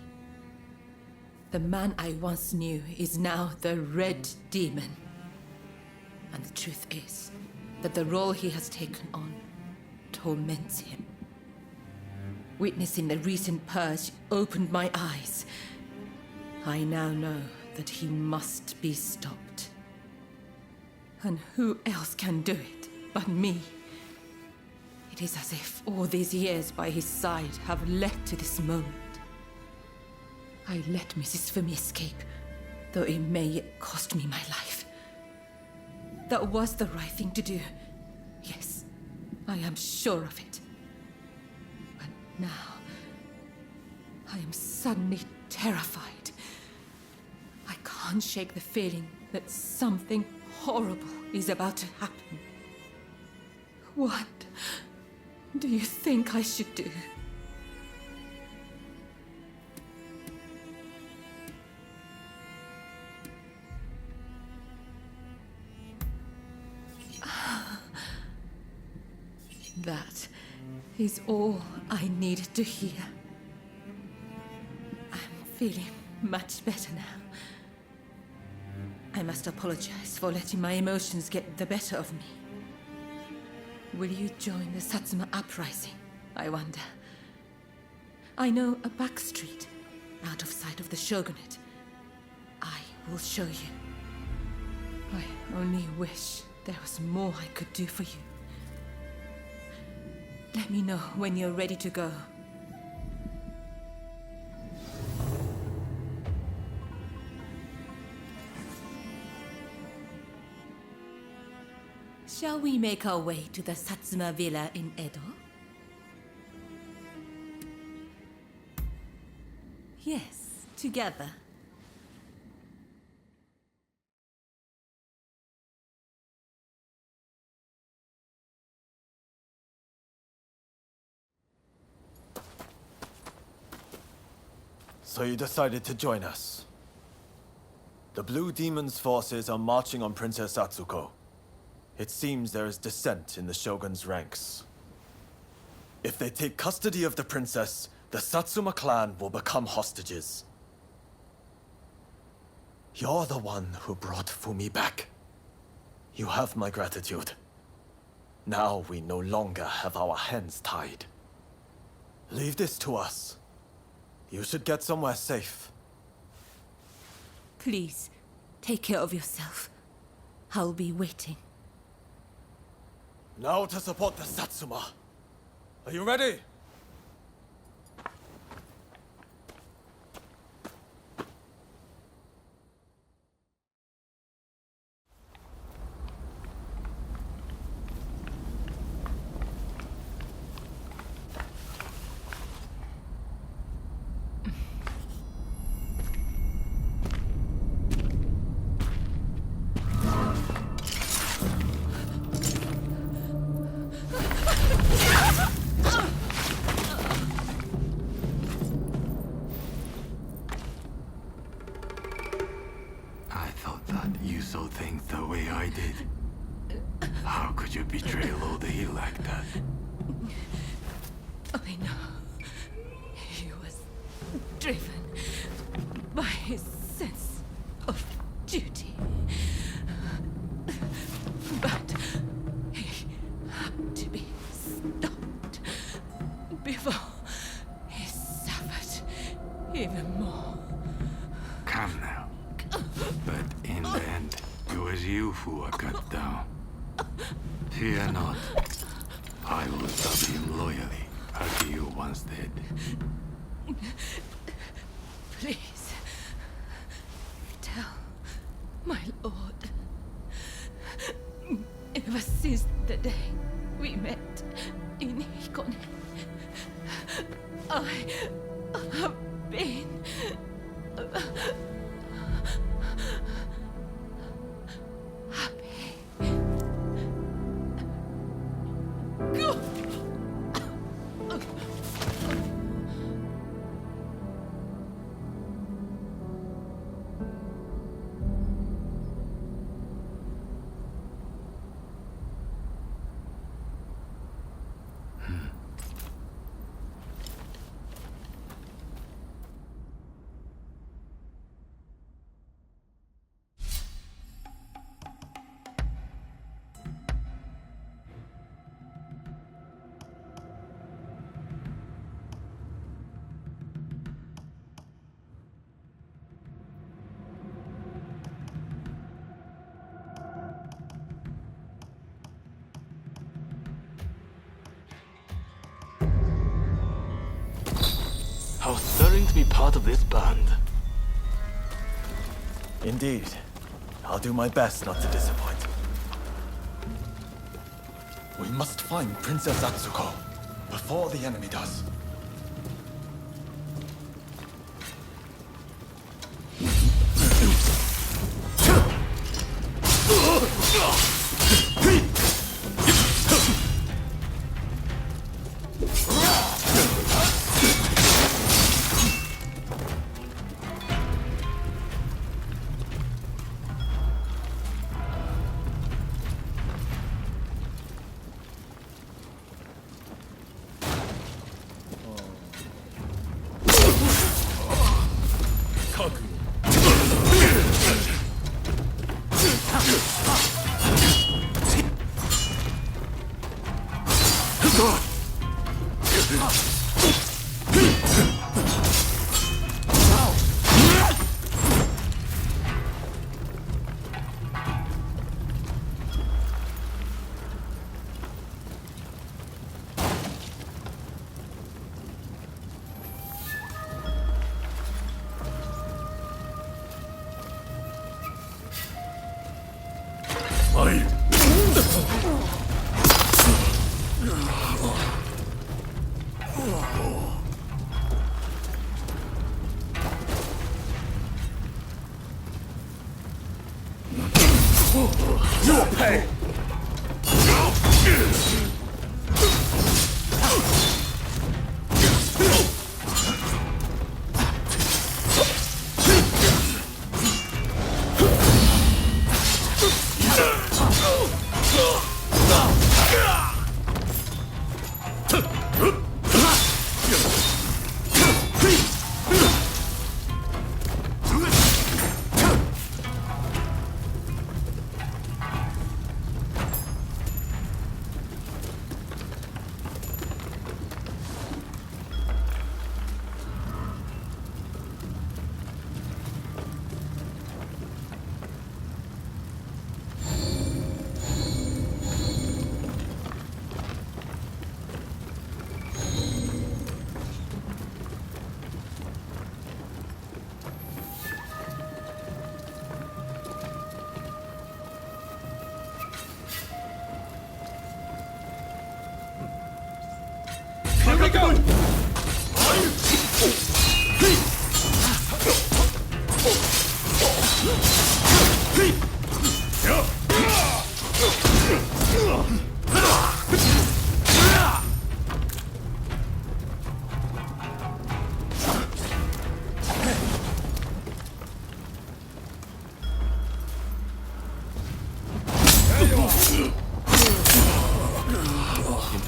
Speaker 13: The man I once knew is now the Red Demon. And the truth is that the role he has taken on torments him. Witnessing the recent purge opened my eyes. I now know that he must be stopped. And who else can do it but me? It is as if all these years by his side have led to this moment. I let Mrs. Fumi escape, though it may yet cost me my life. That was the right thing to do. Yes, I am sure of it. But now, I am suddenly terrified. I can't shake the feeling that something horrible is about to happen. What do you think I should do? That is all I needed to hear. I'm feeling much better now. I must apologize for letting my emotions get the better of me. Will you join the Satsuma uprising, I wonder? I know a back street, out of sight of the Shogunate. I will show you. I only wish there was more I could do for you. Let me know when you're ready to go. Shall we make our way to the Satsuma villa in Edo? Yes, together.
Speaker 7: So you decided to join us. The Blue Demon's forces are marching on Princess Atsuko. It seems there is dissent in the Shogun's ranks. If they take custody of the princess, the Satsuma clan will become hostages. You're the one who brought Fumi back. You have my gratitude. Now we no longer have our hands tied. Leave this to us. You should get somewhere safe.
Speaker 13: Please, take care of yourself. I'll be waiting.
Speaker 7: Now to support the Satsuma. Are you ready?
Speaker 13: I know. He was driven by his sense of duty. But he had to be stopped before he suffered even more.
Speaker 12: Come now. But in the end, it was you who were cut down. Fear not. I will serve him loyally, as you once did.
Speaker 13: Please, tell my lord. Ever since the day we met in Hikone, I have been happy. Go!
Speaker 12: 「
Speaker 6: be part of this band.
Speaker 7: Indeed. I'll do my best not to disappoint. We must find Princess Atsuko before the enemy does.
Speaker 16: You will pay!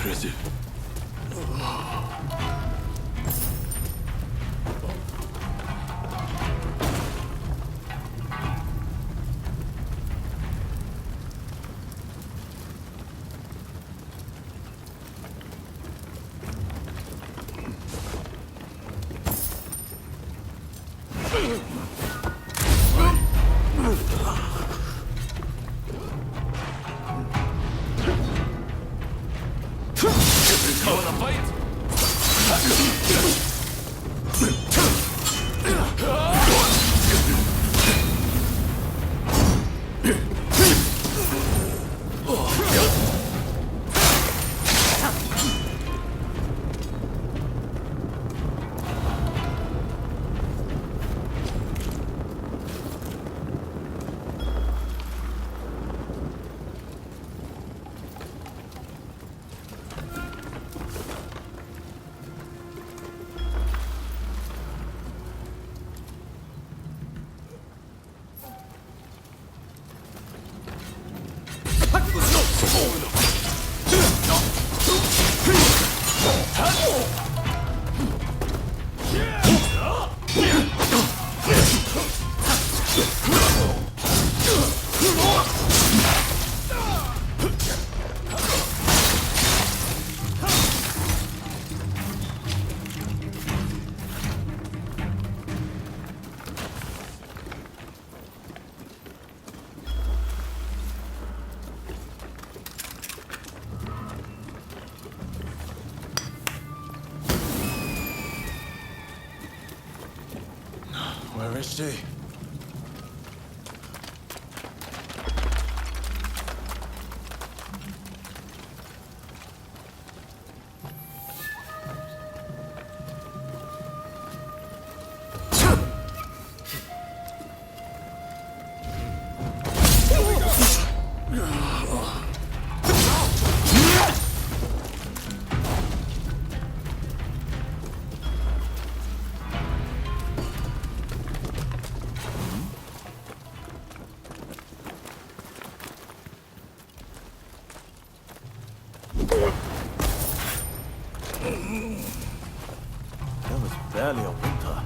Speaker 6: Impressive.
Speaker 7: Where's she? There was barely a winter.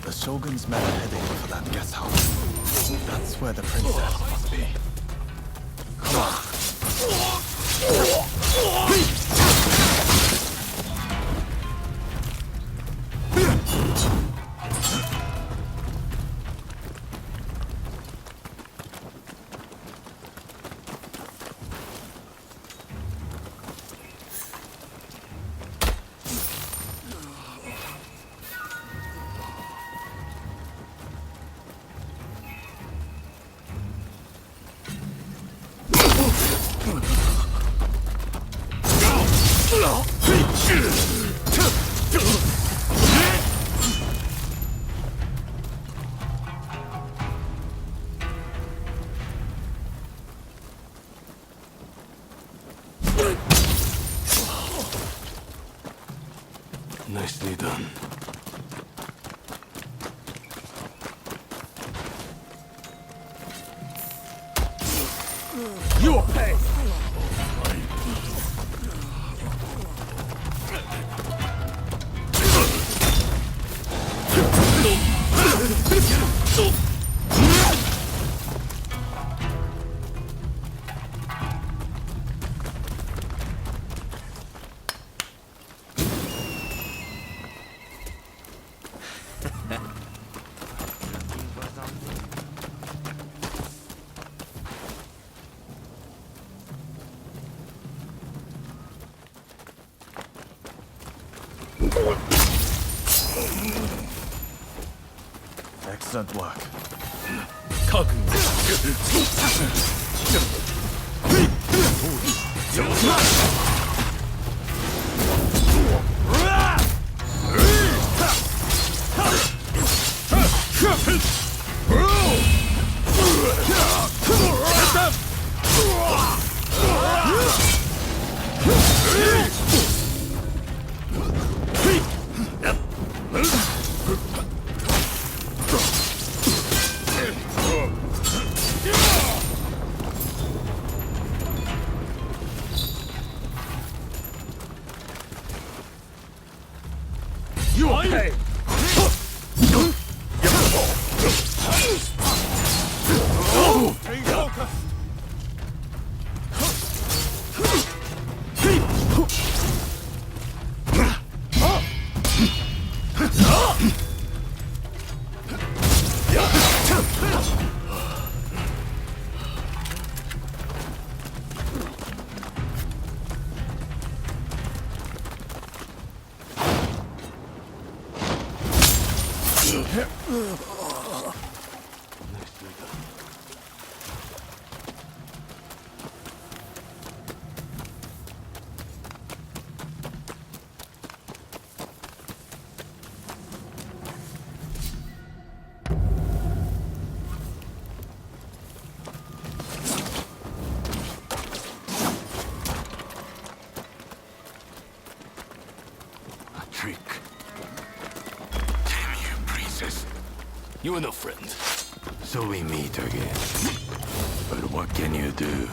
Speaker 7: The Shogun's men are heading for that guest house. That's where the princess must be. Come on.
Speaker 6: Nicely done.
Speaker 16: You will pay!
Speaker 7: Excellent work.
Speaker 16: You will pay!
Speaker 12: You are no friend. So we meet again. But what can you do?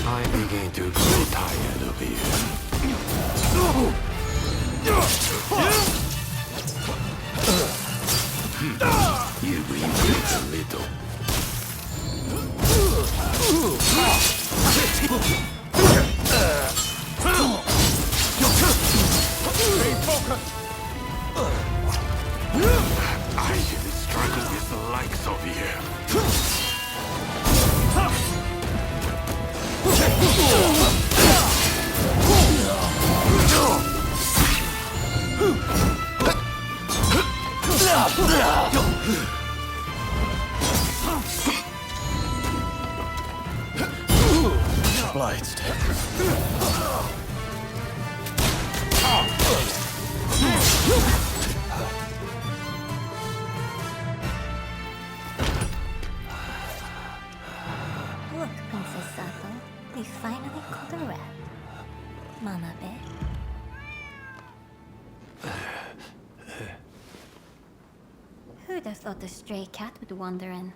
Speaker 12: I begin to grow tired of you. You regret a little. I should struggle with the likes of you.
Speaker 7: Obliged.
Speaker 17: Look, Princess Sato. They finally caught a rat. Manabe. Who'd have thought a stray cat would wander in?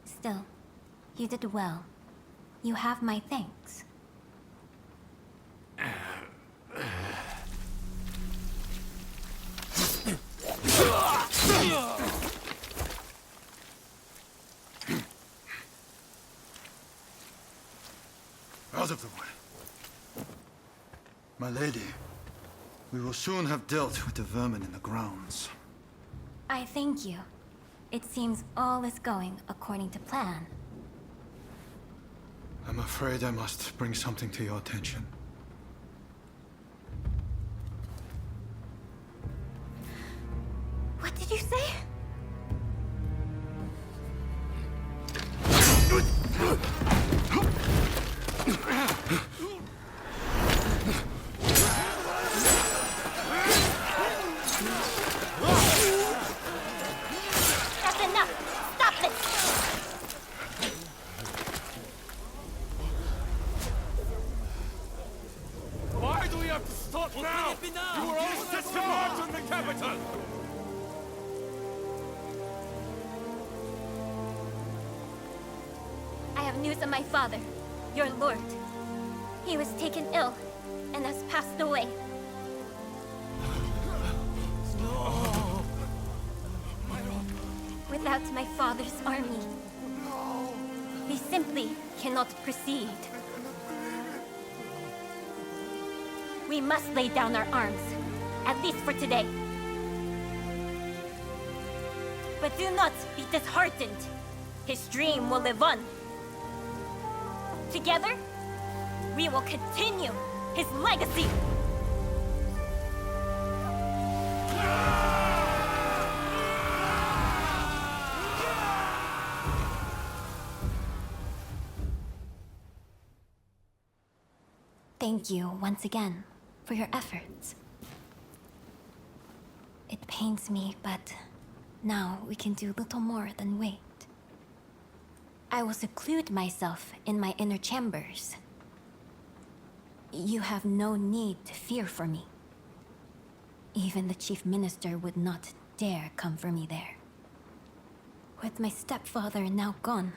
Speaker 17: Still, you did well. You have my thanks.
Speaker 18: Out of the way. My lady, we will soon have dealt with the vermin in the grounds.
Speaker 17: I thank you. It seems all is going according to plan.
Speaker 18: I'm afraid I must bring something to your attention.
Speaker 17: What did you say?
Speaker 5: That's enough! Stop this!
Speaker 16: Why do we have to stop now? You were all set to march on the capital!
Speaker 5: I have news of my father, your lord. He was taken ill and has passed away. Without my father's army, we simply cannot proceed. We must lay down our arms, at least for today. But do not be disheartened. His dream will live on. Together, we will continue his legacy.
Speaker 17: Thank you once again for your efforts. It pains me, but now we can do little more than wait. I will seclude myself in my inner chambers. You have no need to fear for me. Even the chief minister would not dare come for me there. With my stepfather now gone,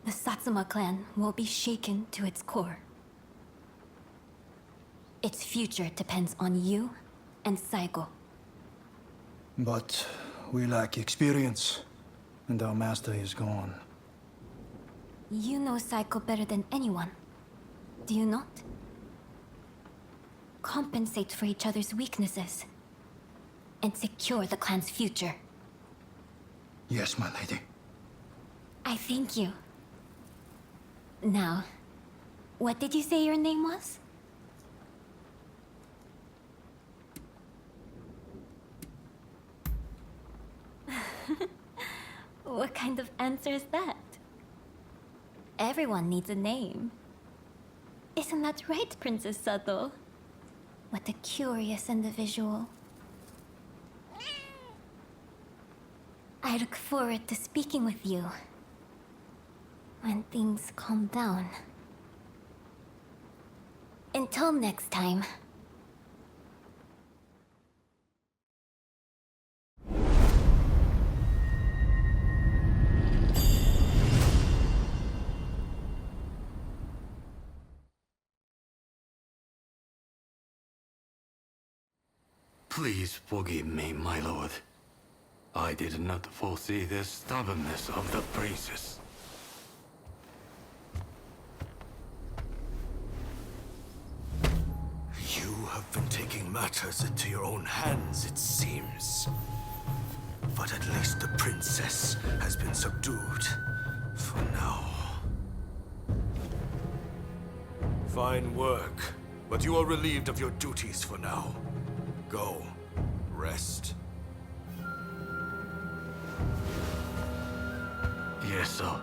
Speaker 17: the Satsuma clan will be shaken to its core. Its future depends on you and Saigo.
Speaker 18: But we lack experience, and our master is gone.
Speaker 17: You know Saigo better than anyone, do you not? Compensate for each other's weaknesses, and secure the clan's future.
Speaker 18: Yes, my lady.
Speaker 17: I thank you. Now, what did you say your name was? What kind of answer is that? Everyone needs a name. Isn't that right, Princess Sato? What a curious individual. I look forward to speaking with you when things calm down. Until next time.
Speaker 12: Please forgive me, my lord. I did not foresee the stubbornness of the princess.
Speaker 9: You have been taking matters into your own hands, it seems. But at least the princess has been subdued. For now. Fine work. But you are relieved of your duties for now. Go. Rest.
Speaker 12: Yes, sir.